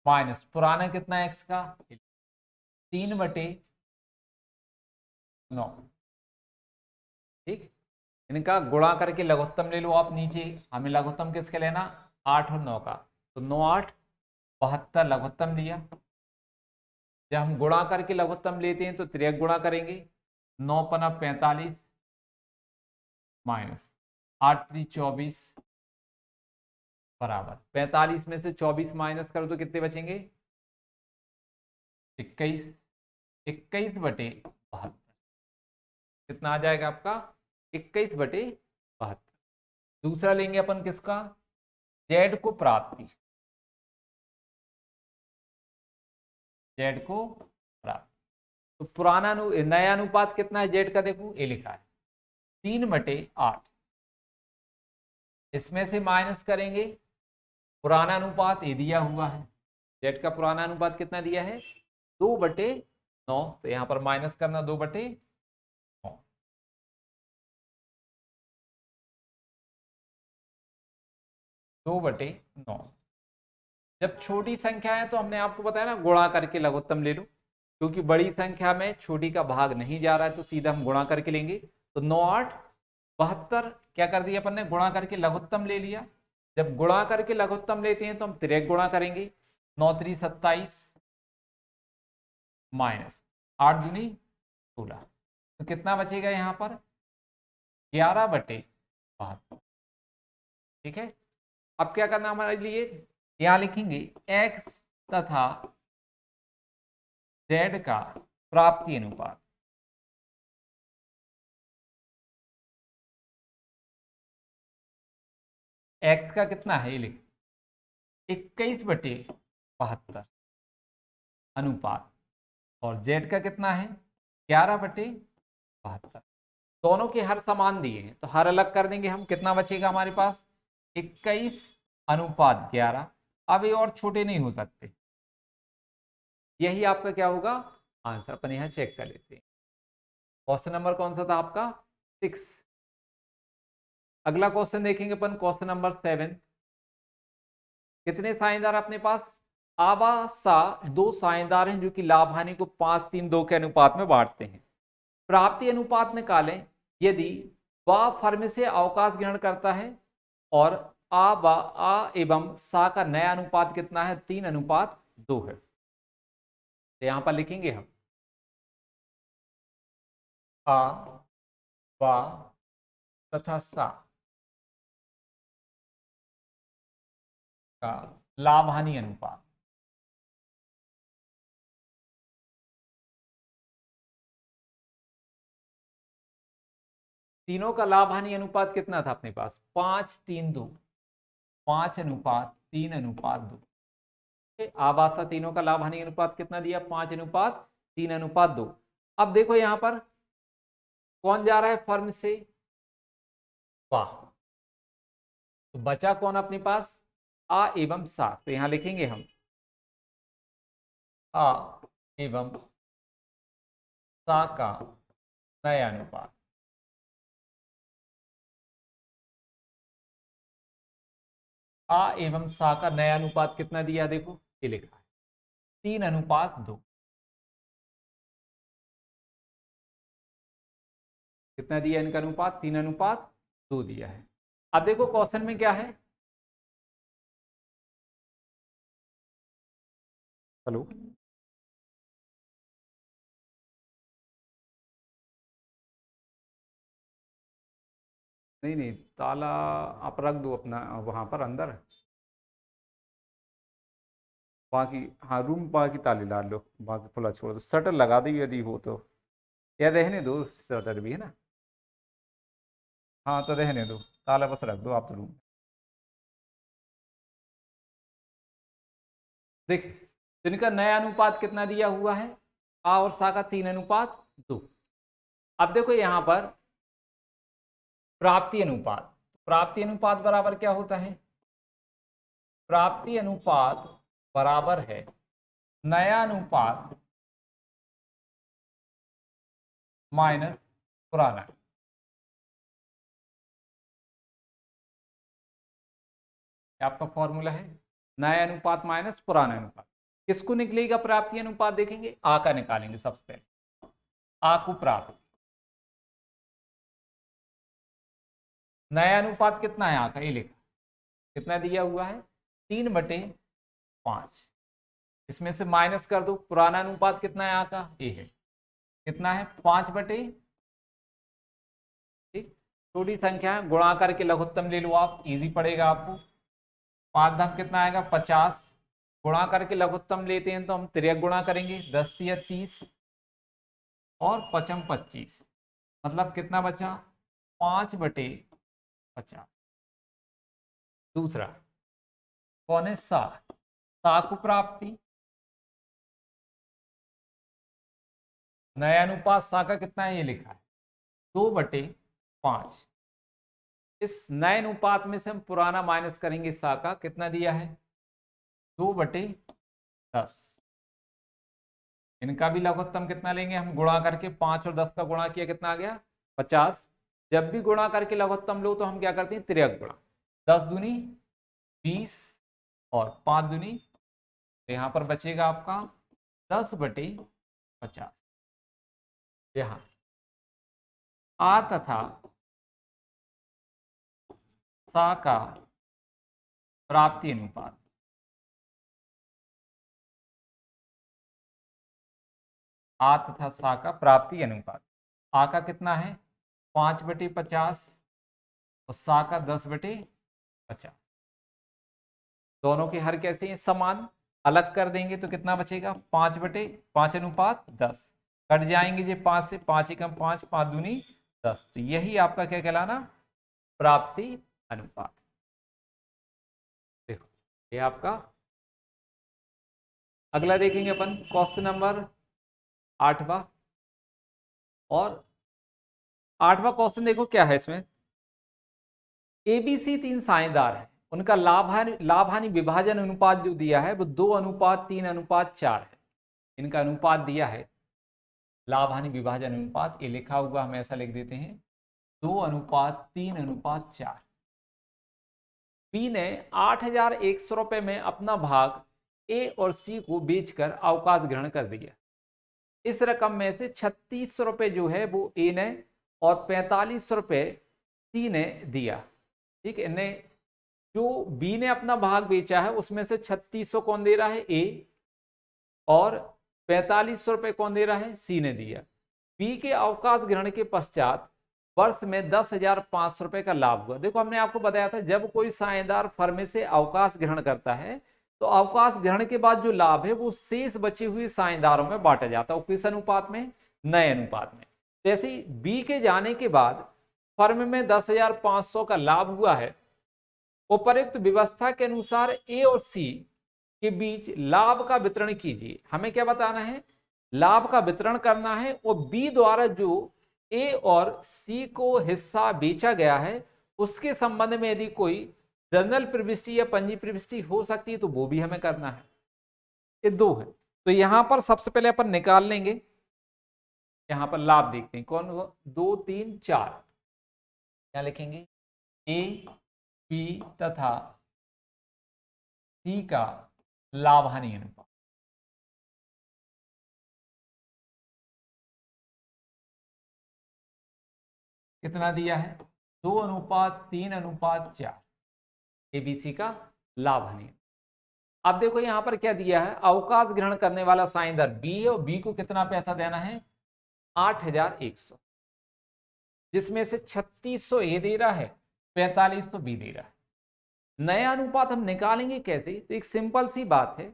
माइनस पुराना कितना है एक्स का 3/9, ठीक। इनका गुणा करके लघुत्तम ले लो आप नीचे, हमें लघुत्तम किसके लेना 8 और 9 का, तो 9 8 72 लघुत्तम लिया। जब हम गुणा करके लघुत्तम लेते हैं तो तिर्यक गुणा करेंगे, 9×5 = 45 माइनस 8×3 = 24 बराबर 45 में से 24 माइनस करो तो कितने बचेंगे 21, 21/72 कितना आ जाएगा आपका 21/72। दूसरा लेंगे अपन किसका, जेड को प्राप्ति, जेड को प्राप्ति, तो पुराना नया अनुपात कितना है जेड का, देखो ये लिखा है 3/8, इसमें से माइनस करेंगे पुराना अनुपात ये दिया हुआ है, जेड का पुराना अनुपात कितना दिया है 2/9, तो यहां पर माइनस करना 2/9, 2/9। जब छोटी संख्या है तो हमने आपको बताया ना गुणा करके लघुत्तम ले लो, क्योंकि बड़ी संख्या में छोटी का भाग नहीं जा रहा है तो सीधा हम गुणा करके लेंगे, तो 9 8 72 क्या कर दिया अपन ने गुणा करके लघुत्तम ले लिया। जब गुणा करके लघुत्तम लेते हैं तो हम तिर्यक गुणा करेंगे, 9×3 = 27 माइनस 8×2 = 16, तो कितना बचेगा यहाँ पर 11/72, ठीक है। अब क्या करना हमारे लिए, यहां लिखेंगे एक्स तथा जेड का प्राप्ति अनुपात, एक्स का कितना है ये लिख 21/72 अनुपात, और जेड का कितना है 11/72। दोनों के हर समान दिए हैं तो हर अलग कर देंगे हम, कितना बचेगा हमारे पास 21/11। अब ये और छोटे नहीं हो सकते, यही आपका क्या होगा आंसर। अपन यहां चेक कर लेते हैं, क्वेश्चन नंबर कौन सा था आपका 6। अगला क्वेश्चन देखेंगे अपन, क्वेश्चन नंबर 7। कितने साझेदार अपने पास? आवासा दो साझेदार हैं जो कि लाभ हानि को 5-3-2 के अनुपात में बांटते हैं। प्राप्ति अनुपात निकालें यदि वह फर्म से अवकाश ग्रहण करता है और आ एवं सा का नया अनुपात कितना है? 3:2 है। तो यहां पर लिखेंगे हम आ वा तथा सा का लाभ हानि अनुपात। तीनों का लाभ हानि अनुपात कितना था अपने पास? 5-3-2, 5:3:2। आवासा तीनों का लाभ हानि अनुपात कितना दिया? 5:3:2। अब देखो यहां पर कौन जा रहा है फर्म से? वाह। तो बचा कौन अपने पास? आ एवं सा। तो यहां लिखेंगे हम आ एवं सा का नया अनुपात। आ एवं सा का नया अनुपात कितना दिया? देखो ये लिखा है 3:2। कितना दिया इनका अनुपात? 3:2 दिया है। अब देखो क्वेश्चन में क्या है। हेलो, नहीं नहीं, ताला आप रख दो अपना वहां पर अंदर, बाकी हाँ रूम बाकी ताले डाल लो, बाकी खुला छोड़ दो, शटर लगा दो यदि हो तो, या रहने दो, शटर भी है ना। हाँ तो रहने दो, ताला बस रख दो आप तो रूम। देख, तो इनका नया अनुपात कितना दिया हुआ है? आ और सा का 3:2। अब देखो यहां पर प्राप्ति अनुपात। प्राप्ति अनुपात बराबर क्या होता है? प्राप्ति अनुपात बराबर है नया अनुपात माइनस पुराना। आपका फॉर्मूला है नया अनुपात माइनस पुराना अनुपात। किसको निकलेगा प्राप्ति अनुपात? देखेंगे आ का निकालेंगे सबसे पहले। आ को प्राप्त, नया अनुपात कितना है आ का? ये लिखा कितना दिया हुआ है? 3/5। इसमें से माइनस कर दो। पुराना अनुपात कितना है आ का? ये है कितना है? 5/, ठीक। छोटी संख्या है, गुणा करके लघुत्तम ले लो आप, इजी पड़ेगा आपको। 5 धाम कितना आएगा? 50। गुणा करके लघुत्तम लेते हैं तो हम तिर्यक गुणा करेंगे, 10×30 और 5×25, मतलब कितना बचा? 5/50। दूसरा कौन है? सा। सा को प्राप्ति, नया अनुपात सा का कितना है? ये लिखा है 2/5। इस नए अनुपात में से हम पुराना माइनस करेंगे, सा का कितना दिया है? 2/10। इनका भी लघुत्तम कितना लेंगे हम? गुणा करके 5 और 10 का गुणा किया, कितना आ गया? 50। जब भी गुणा करके लघुत्तम लो तो हम क्या करते हैं? तिर्यक गुणा। 10×2 = 20 और 5×2, तो यहाँ पर बचेगा आपका 10/50। यहाँ आ तथा सा का प्राप्ति अनुपात। आ तथा सा का प्राप्ति अनुपात। आ का कितना है? 5/50 और सा का 10/50। दोनों के हर कैसे हैं? समान। अलग कर देंगे तो कितना बचेगा? 5/5:10। कट जाएंगे ये 5 से, 5 × 5, 5×2 10। तो यही आपका क्या कहलाना? प्राप्ति अनुपात। देखो ये आपका। अगला देखेंगे अपन क्वेश्चन नंबर 8वां। और 8वां क्वेश्चन देखो क्या है इसमें। एबीसी 3 साझेदार है, उनका लाभ हानि विभाजन अनुपात जो दिया है वो 2:3:4 है। इनका अनुपात दिया है लाभ हानि विभाजन अनुपात, ये लिखा हुआ हम ऐसा लिख देते हैं 2:3:4। बी ने 8,100 रुपए में अपना भाग ए और सी को बेचकर अवकाश ग्रहण कर दिया। इस रकम में से 3600 रुपए जो है वो ए ने और 4500 रुपए सी ने दिया। ठीक है, ने जो बी ने अपना भाग बेचा है उसमें से 3600 कौन दे रहा है, ए, और 4500 रुपए कौन दे रहा है, सी ने दिया। बी के अवकाश ग्रहण के पश्चात वर्ष में 10,500 रुपए का लाभ हुआ। देखो हमने आपको बताया था जब कोई साझेदार फर्म से अवकाश ग्रहण करता है तो अवकाश ग्रहण के बाद जो लाभ है वो शेष बचे हुए साझेदारों में बांटा जाता है। किस अनुपात में, नए अनुपात में। जैसे ही बी के जाने के बाद फर्म में 10,500 का लाभ हुआ है, उपरोक्त व्यवस्था के अनुसार ए और सी के बीच लाभ का वितरण कीजिए। हमें क्या बताना है, लाभ का वितरण करना है, और बी द्वारा जो ए और सी को हिस्सा बेचा गया है उसके संबंध में यदि कोई जर्नल प्रविष्टि या पंजी प्रविष्टि हो सकती है तो वो भी हमें करना है। ये दो है। तो यहां पर सबसे पहले अपन निकाल लेंगे, यहां पर लाभ देखते हैं कौन, 2, 3, 4। क्या लिखेंगे, ए, बी तथा सी का लाभ हानि अनुपात। कितना दिया है, 2:3:4 एबीसी का लाभ हानि। अब देखो यहां पर क्या दिया है, अवकाश ग्रहण करने वाला साझेदार बी है और बी को कितना पैसा देना है, 8,100, जिसमें से 3600 ए दे रहा है, 4500 बी दे रहा है। नया अनुपात हम निकालेंगे कैसे, तो एक सिंपल सी बात है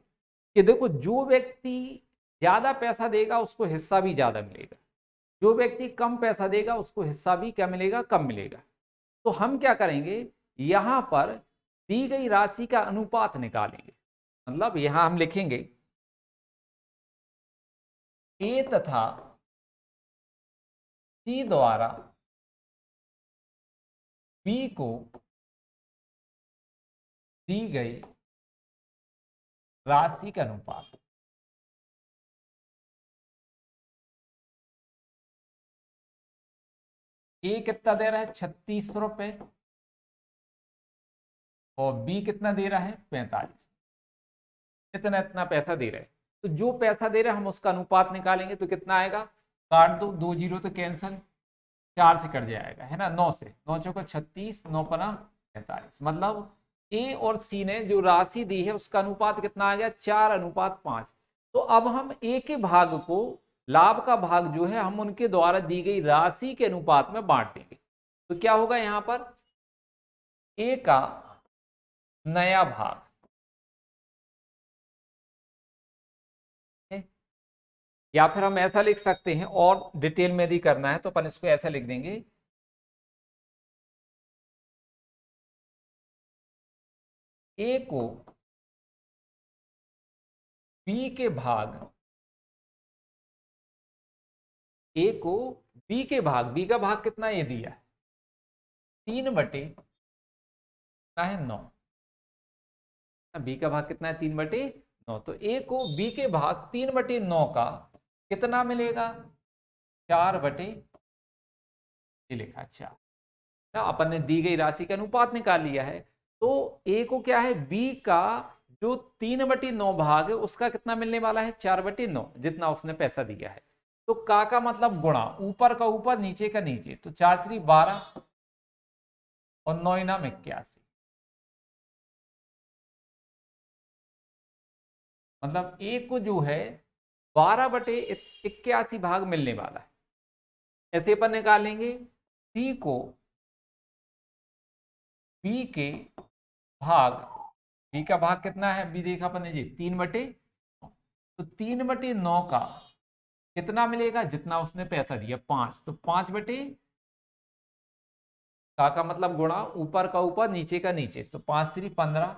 कि देखो जो व्यक्ति ज्यादा पैसा देगा उसको हिस्सा भी ज्यादा मिलेगा, जो व्यक्ति कम पैसा देगा उसको हिस्सा भी क्या मिलेगा, कम मिलेगा। तो हम क्या करेंगे, यहां पर दी गई राशि का अनुपात निकालेंगे। मतलब यहां हम लिखेंगे ए तथा सी द्वारा बी को दी गई राशि का अनुपात। ए कितना दे रहा है, 3600 रुपए, और बी कितना दे रहा है, 45। इतना इतना पैसा दे रहे हैं, तो जो पैसा दे रहे हैं हम उसका अनुपात निकालेंगे। तो कितना आएगा, काट दो, 2 जीरो तो कैंसल, 4 से कट जाएगा, है ना, 9 से, 9 चौका 36, 9 पना 45। मतलब ए और सी ने जो राशि दी है उसका अनुपात कितना आ गया, 4:5। तो अब हम ए के भाग को, लाभ का भाग जो है हम उनके द्वारा दी गई राशि के अनुपात में बांट देंगे। तो क्या होगा यहां पर, ए का नया भाग, या फिर हम ऐसा लिख सकते हैं, और डिटेल में यदि करना है तो अपन इसको ऐसा लिख देंगे, ए को बी के भाग, ए को बी के भाग, बी का भाग कितना ये दिया है, 3/9। बी का भाग कितना है, 3/9। तो ए को बी के भाग 3/9 का कितना मिलेगा, 4/, लिखा 4 ना, अपन ने दी गई राशि का अनुपात निकाल लिया है। तो ए को क्या है, बी का जो 3/9 भाग है उसका कितना मिलने वाला है, 4/9, जितना उसने पैसा दिया है। तो का मतलब गुणा, ऊपर का ऊपर नीचे का नीचे, तो 4×3=12 और 9×9=81। मतलब ए को जो है 12/81 भाग मिलने वाला है। ऐसे अपन निकालेंगे, सी को बी के भाग, बी का भाग कितना है, बी देखा अपन ने जी 3/9, तो 3/9 का कितना मिलेगा, जितना उसने पैसा दिया 5, तो 5/, का मतलब गुणा, ऊपर का ऊपर नीचे का नीचे, तो 5×3=15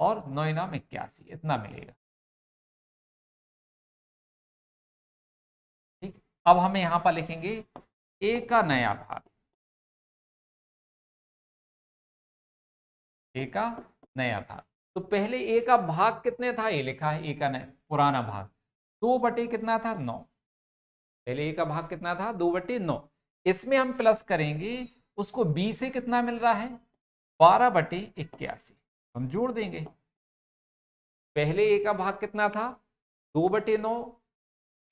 और 9×9=81, इतना मिलेगा। ठीक, अब हम यहां पर लिखेंगे ए का नया भाग, ए का नया भाग। तो पहले ए का भाग कितने था, ये लिखा है ए का नया पुराना भाग, 2 बटे कितना था, 9। पहले ए का भाग कितना था, 2/9। इसमें हम प्लस करेंगे, उसको b से कितना मिल रहा है 12/81, हम जोड़ देंगे। पहले a का भाग कितना था 2/9,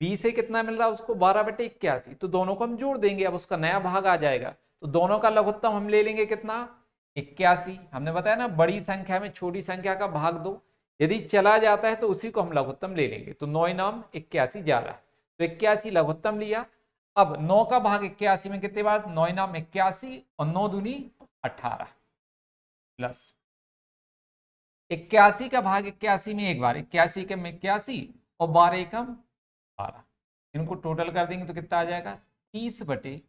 b से कितना मिल रहा है उसको 12/81, तो दोनों को हम जोड़ देंगे, अब उसका नया भाग आ जाएगा। तो दोनों का लघुत्तम हम ले लेंगे कितना 81। हमने बताया ना बड़ी संख्या में छोटी संख्या का भाग दो, यदि चला जाता है तो उसी को हम लघुत्तम ले लेंगे। तो 9 नाम 81 जा रहा है, तो 81 लघुत्तम लिया। अब 9 का भाग 81 में कितने बार 9 नाम 81 और 9 दूनी 18 प्लस 81 का भाग 81 में एक बार 81 के में 81 और 12 एकम 12, इनको टोटल कर देंगे तो कितना आ जाएगा 30/81।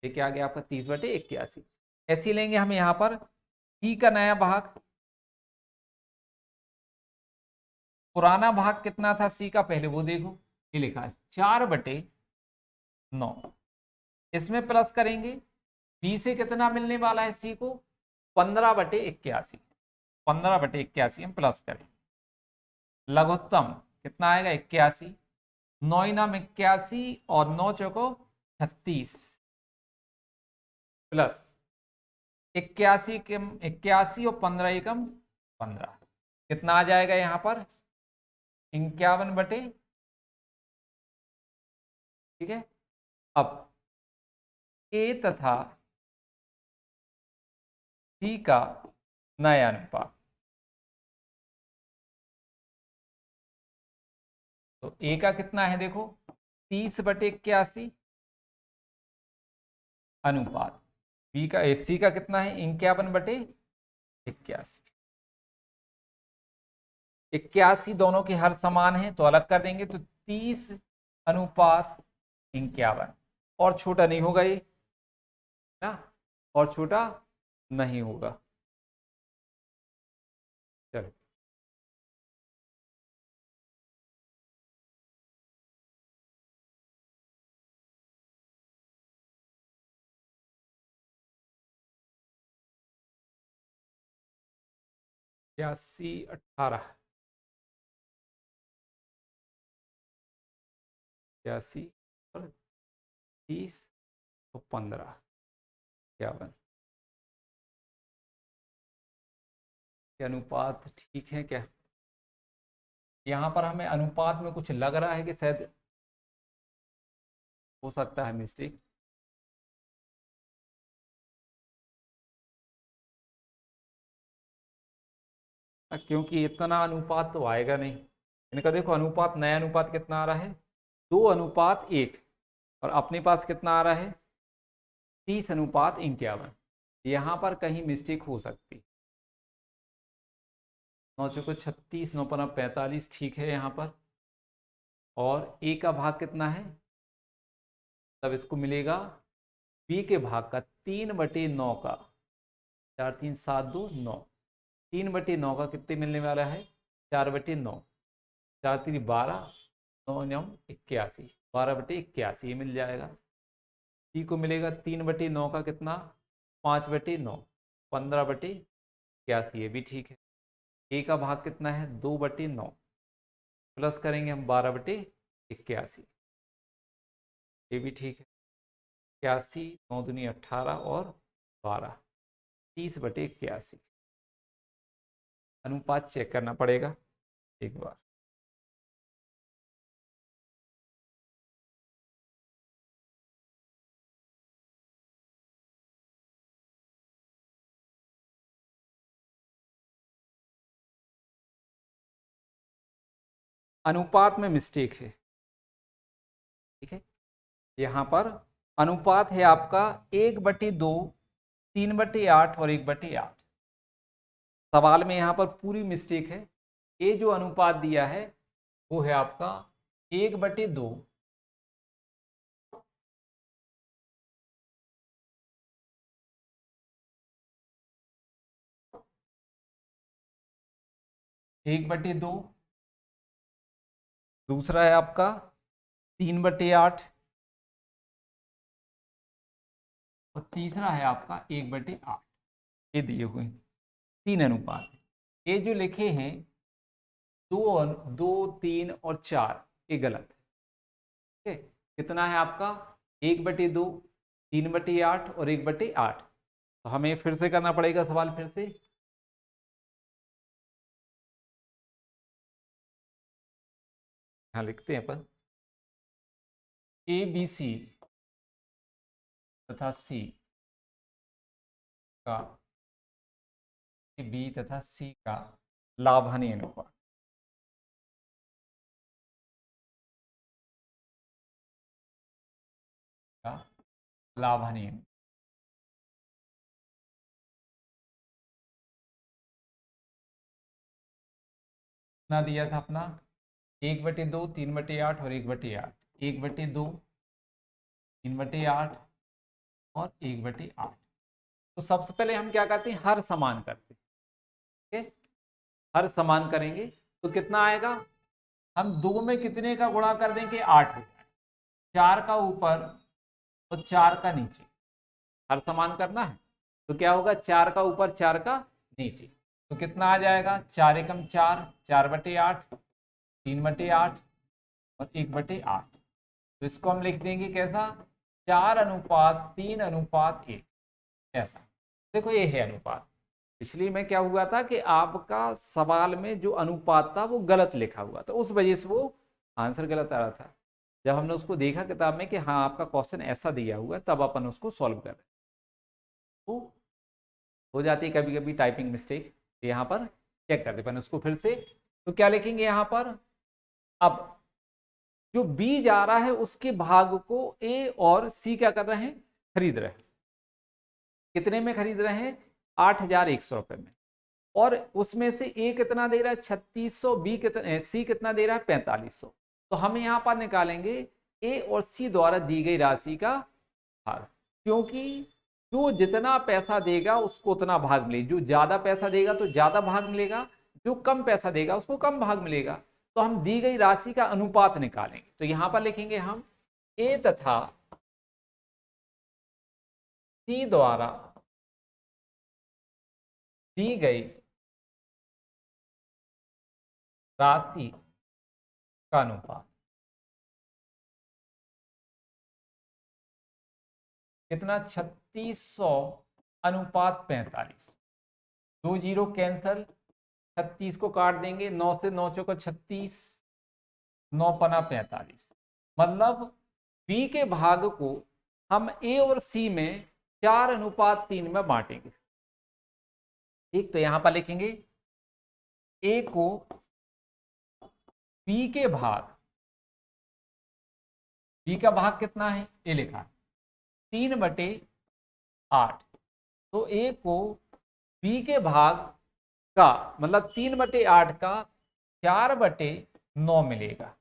क्या आ गया आपका 30/81। ऐसे लेंगे हम यहाँ पर सी का नया भाग, पुराना भाग कितना था सी का पहले वो देखो, ये लिखा है 4/9, इसमें प्लस करेंगे बी से कितना मिलने वाला है सी को 15/81, 15/81 हम प्लस करें, लघुत्तम कितना आएगा 81, 9 नाम 81 और 9 चौको 36 प्लस 81 के 81 और 15 एकम 15, कितना आ जाएगा यहाँ पर 51/, ठीक है। अब ए तथा सी का नया अनुपात, तो ए का कितना है देखो 30/81 अनुपात बी का, सी का कितना है 51/81। 81 दोनों के हर समान है तो अलग कर देंगे, तो 30/51, और छोटा नहीं होगा ये ना, और छोटा नहीं होगा। चलो इक्यासी 18, 81 और 30 और 15 51 के अनुपात ठीक है क्या। यहाँ पर हमें अनुपात में कुछ लग रहा है कि शायद हो सकता है मिस्टेक, क्योंकि इतना अनुपात तो आएगा नहीं। इनका देखो अनुपात, नया अनुपात कितना आ रहा है 2:1, और अपने पास कितना आ रहा है 30:51। यहाँ पर कहीं मिस्टेक हो सकती, 9 चौको 36, 9 पंजा 45 ठीक है यहाँ पर, और ए का भाग कितना है, तब इसको मिलेगा बी के भाग का 3/9 का, 4 3 7 2 9, 3/9 का कितने मिलने वाला है 4/9, 4 3 12, 9 9 81, 12/81 ये मिल जाएगा। सी को मिलेगा 3/9 का कितना 5/9, 15/81 ये भी ठीक है। ए का भाग कितना है 2/9, प्लस करेंगे हम 12/81 ये भी ठीक है। 81 9 दूनी 18 और 12, 30/81। अनुपात चेक करना पड़ेगा एक बार। अनुपात में मिस्टेक है, ठीक है। यहाँ पर अनुपात है आपका 1/2, 3/8 और 1/8। सवाल में यहाँ पर पूरी मिस्टेक है। ये जो अनुपात दिया है वो है आपका 1/2, 1/2, दूसरा है आपका 3/8 और तीसरा है आपका 1/8। ये दिए हुए हैं 3 अनुपात। ये जो लिखे हैं 2 2 3 और 4 ये गलत है, ठीक है। कितना है आपका 1/2, 3/8 और 1/8। तो हमें फिर से करना पड़ेगा सवाल फिर से। हाँ लिखते हैं अपन, ए बी सी तथा सी का, ए बी तथा सी का लाभ हानि अनुपात, का लाभ हानि अनुपात कितना दिया था अपना 1/2, 3/8 और 1/8। 1/2, 3/8 और 1/8। तो सबसे पहले हम क्या करते हैं, हर समान करते हैं। ठीक है, हर समान करेंगे तो कितना आएगा, हम 2 में कितने का गुणा कर देंगे 8 हो जाए, 4 का ऊपर और 4 का नीचे, हर समान करना है तो क्या होगा 4 का ऊपर 4 का नीचे, तो कितना आ जाएगा 4 एकम 4, 4/8, 3/8 और 1/8। तो इसको हम लिख देंगे कैसा, 4:3:1 ऐसा। देखो ये है अनुपात। पिछली में क्या हुआ था कि आपका सवाल में जो अनुपात था वो गलत लिखा हुआ था, उस वजह से वो आंसर गलत आ रहा था। जब हमने उसको देखा किताब में कि हाँ आपका क्वेश्चन ऐसा दिया हुआ है, तब अपन उसको सॉल्व कर रहे, तो हो जाती है कभी कभी टाइपिंग मिस्टेक। यहाँ पर चेक करते अपन उसको फिर से। तो क्या लिखेंगे यहाँ पर, अब जो बी जा रहा है उसके भाग को ए और सी क्या कर रहे हैं, खरीद रहे हैं। कितने में खरीद रहे हैं, 8,100 रुपए में। और उसमें से ए कितना दे रहा है 3600, बी कितना, सी कितना दे रहा है 4500। तो हम यहां पर निकालेंगे ए और सी द्वारा दी गई राशि का भाग, क्योंकि जो जितना पैसा देगा उसको उतना भाग मिलेगा, जो ज्यादा पैसा देगा तो ज्यादा भाग मिलेगा, जो कम पैसा देगा उसको कम भाग मिलेगा। तो हम दी गई राशि का अनुपात निकालेंगे, तो यहां पर लिखेंगे हम ए तथा सी द्वारा दी गई राशि का अनुपात कितना, 3600:45। 2 जीरो कैंसल, 36 को काट देंगे, 9 से 9 चौको 36, 9 पना 45। मतलब बी के भाग को हम ए और सी में 4:3 में बांटेंगे। ठीक, तो यहां पर लिखेंगे ए को बी के भाग, बी का भाग कितना है ए लिखा है 3/8। तो ए को बी के भाग का मतलब 3/8 का 4/9 मिलेगा।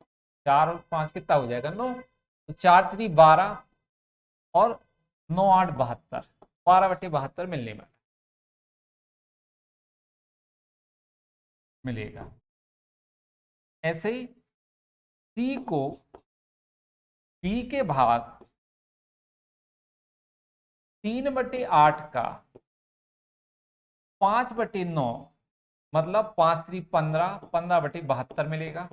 4 और 5 कितना हो जाएगा 9, तो 4×3 = 12 और 9×8 = 72, 12/72 मिलेगा। ऐसे ही सी को बी के भाग 3/8 का 5/9 मतलब 5×3 = 15, 15/72 मिलेगा।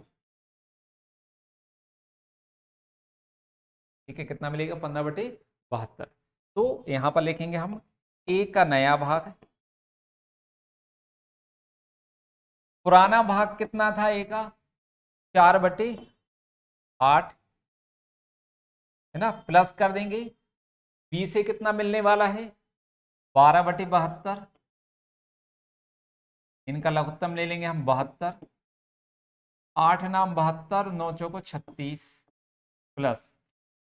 ठीक है, कितना मिलेगा 15/72। तो यहां पर लिखेंगे हम ए का नया भाग, पुराना भाग कितना था ए का 4/8 है ना, प्लस कर देंगे बी से कितना मिलने वाला है 12/72। इनका लघुत्तम ले लेंगे हम 72, 8 नाम 72, 9 चौको 36 प्लस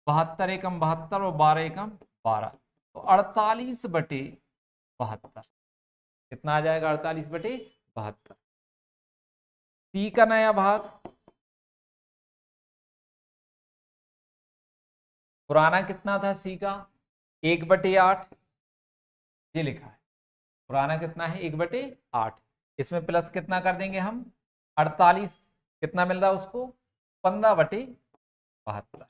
72 एकम 72 और 12 एकम 12, तो 48/72। कितना आ जाएगा 48/72। सी का नया भाग, पुराना कितना था सी का 1/8, ये लिखा है पुराना कितना है 1/8। इसमें प्लस कितना कर देंगे हम 48, कितना मिल रहा है उसको 15/72।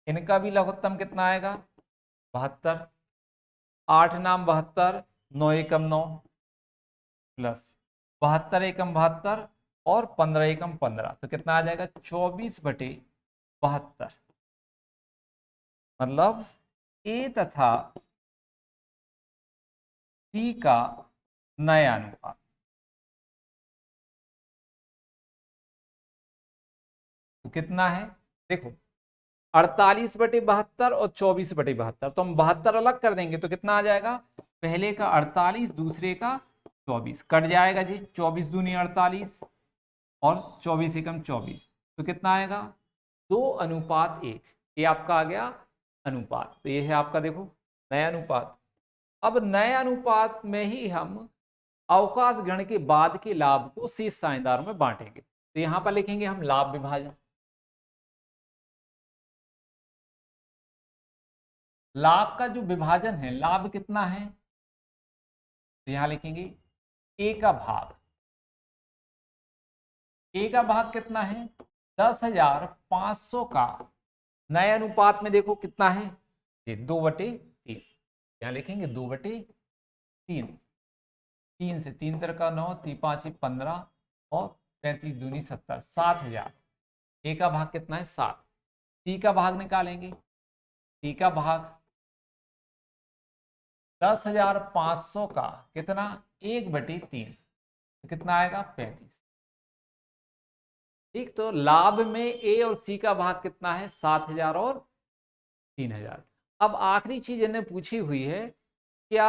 इनका भी लघुत्तम कितना आएगा 72, 8 नाम 72, 9 एकम 9 प्लस 72 एकम 72 और 15 एकम 15, तो कितना आ जाएगा 24/72। 72, मतलब ए तथा सी का नया अनुपात। तो कितना है, देखो 48/72 और 24/72, तो हम 72 अलग कर देंगे तो कितना आ जाएगा, पहले का 48 दूसरे का 24, कट जाएगा जी, 24 दूनी 48 और 24 एकम 24, तो कितना आएगा 2:1। ये आपका आ गया अनुपात। तो ये है आपका देखो नया अनुपात। अब नए अनुपात में ही हम अवकाश गण के बाद के लाभ को शेष साझेदारों में बांटेंगे। तो यहां पर लिखेंगे हम लाभ विभाजन। लाभ का जो विभाजन है, लाभ कितना है, तो यहां लिखेंगे ए का भाग। ए का भाग कितना है, 10,500 का नए अनुपात में देखो कितना है, ये 2/3। यहां लिखेंगे 2/3। 3 से 3 तरह का 9, 3 5 15 और 35 दूनी 70, 7,000। ए का भाग कितना है 7। सी का भाग निकालेंगे, सी का भाग 10,500 का कितना 1/3, तो कितना आएगा 35। ठीक, तो लाभ में ए और सी का भाग कितना है 7,000 और 3,000। अब आखिरी चीज इन्हें पूछी हुई है, क्या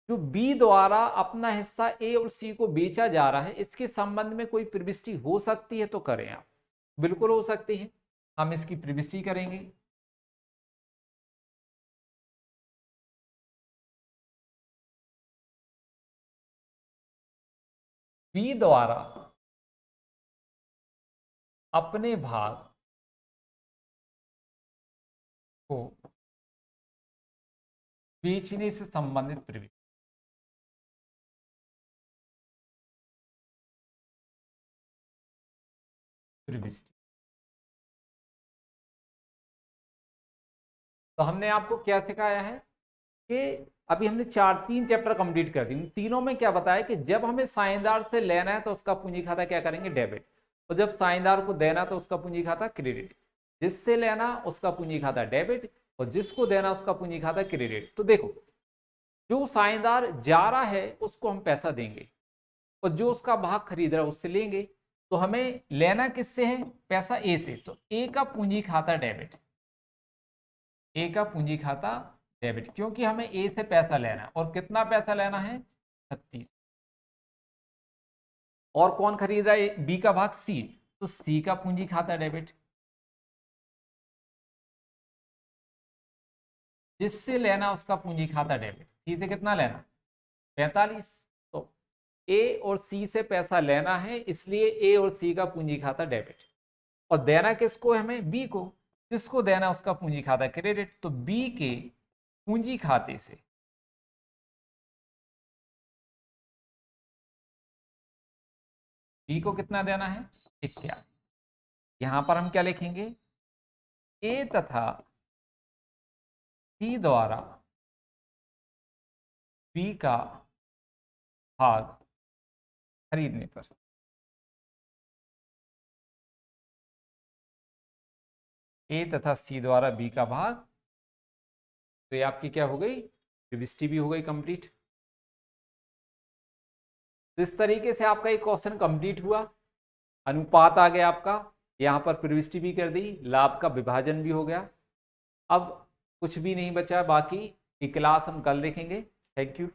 जो बी द्वारा अपना हिस्सा ए और सी को बेचा जा रहा है, इसके संबंध में कोई प्रविष्टि हो सकती है, तो करें आप। बिल्कुल हो सकती है, हम इसकी प्रविष्टि करेंगे। बी द्वारा अपने भाग को बेचने से संबंधित प्रविष्टि। तो हमने आपको क्या सिखाया है कि अभी हमने 3 चैप्टर कंप्लीट कर दी। तीनों में क्या बताया कि जब हमें साझेदार से लेना है तो उसका पूंजी खाता क्या करेंगे, डेबिट, और जब साझेदार को देना तो उसका पूंजी खाता क्रेडिट। जिससे लेना उसका पूंजी खाता डेबिट और जिसको देना उसका पूंजी खाता क्रेडिट। तो देखो, जो साझेदार जा रहा है उसको हम पैसा देंगे और जो उसका भाग खरीद रहा है उससे लेंगे। तो हमें लेना किससे है, पैसा ए से, तो ए का पूंजी खाता डेबिट, ए का पूंजी खाता डेबिट, क्योंकि हमें ए से पैसा लेना है। और कितना पैसा लेना है 36। और कौन खरीद रहा है, बी का भाग सी, तो सी का पूंजी खाता डेबिट। जिससे लेना उसका पूंजी खाता डेबिट, सी से कितना लेना 45। तो ए और सी से पैसा लेना है, इसलिए ए और सी का पूंजी खाता डेबिट। और देना किसको है, हमें बी को, जिसको देना उसका पूंजी खाता क्रेडिट। तो बी के पूंजी खाते से बी को कितना देना है 51। यहां पर हम क्या लिखेंगे, ए तथा सी द्वारा बी का भाग खरीदने पर। ए तथा सी द्वारा बी का भाग, तो ये आपकी क्या हो गई, प्रविष्टि भी हो गई कंप्लीट। तो इस तरीके से आपका एक क्वेश्चन कंप्लीट हुआ। अनुपात आ गया आपका, यहाँ पर प्रविष्टि भी कर दी, लाभ का विभाजन भी हो गया। अब कुछ भी नहीं बचा बाकी, की क्लास हम कल देखेंगे। Thank you.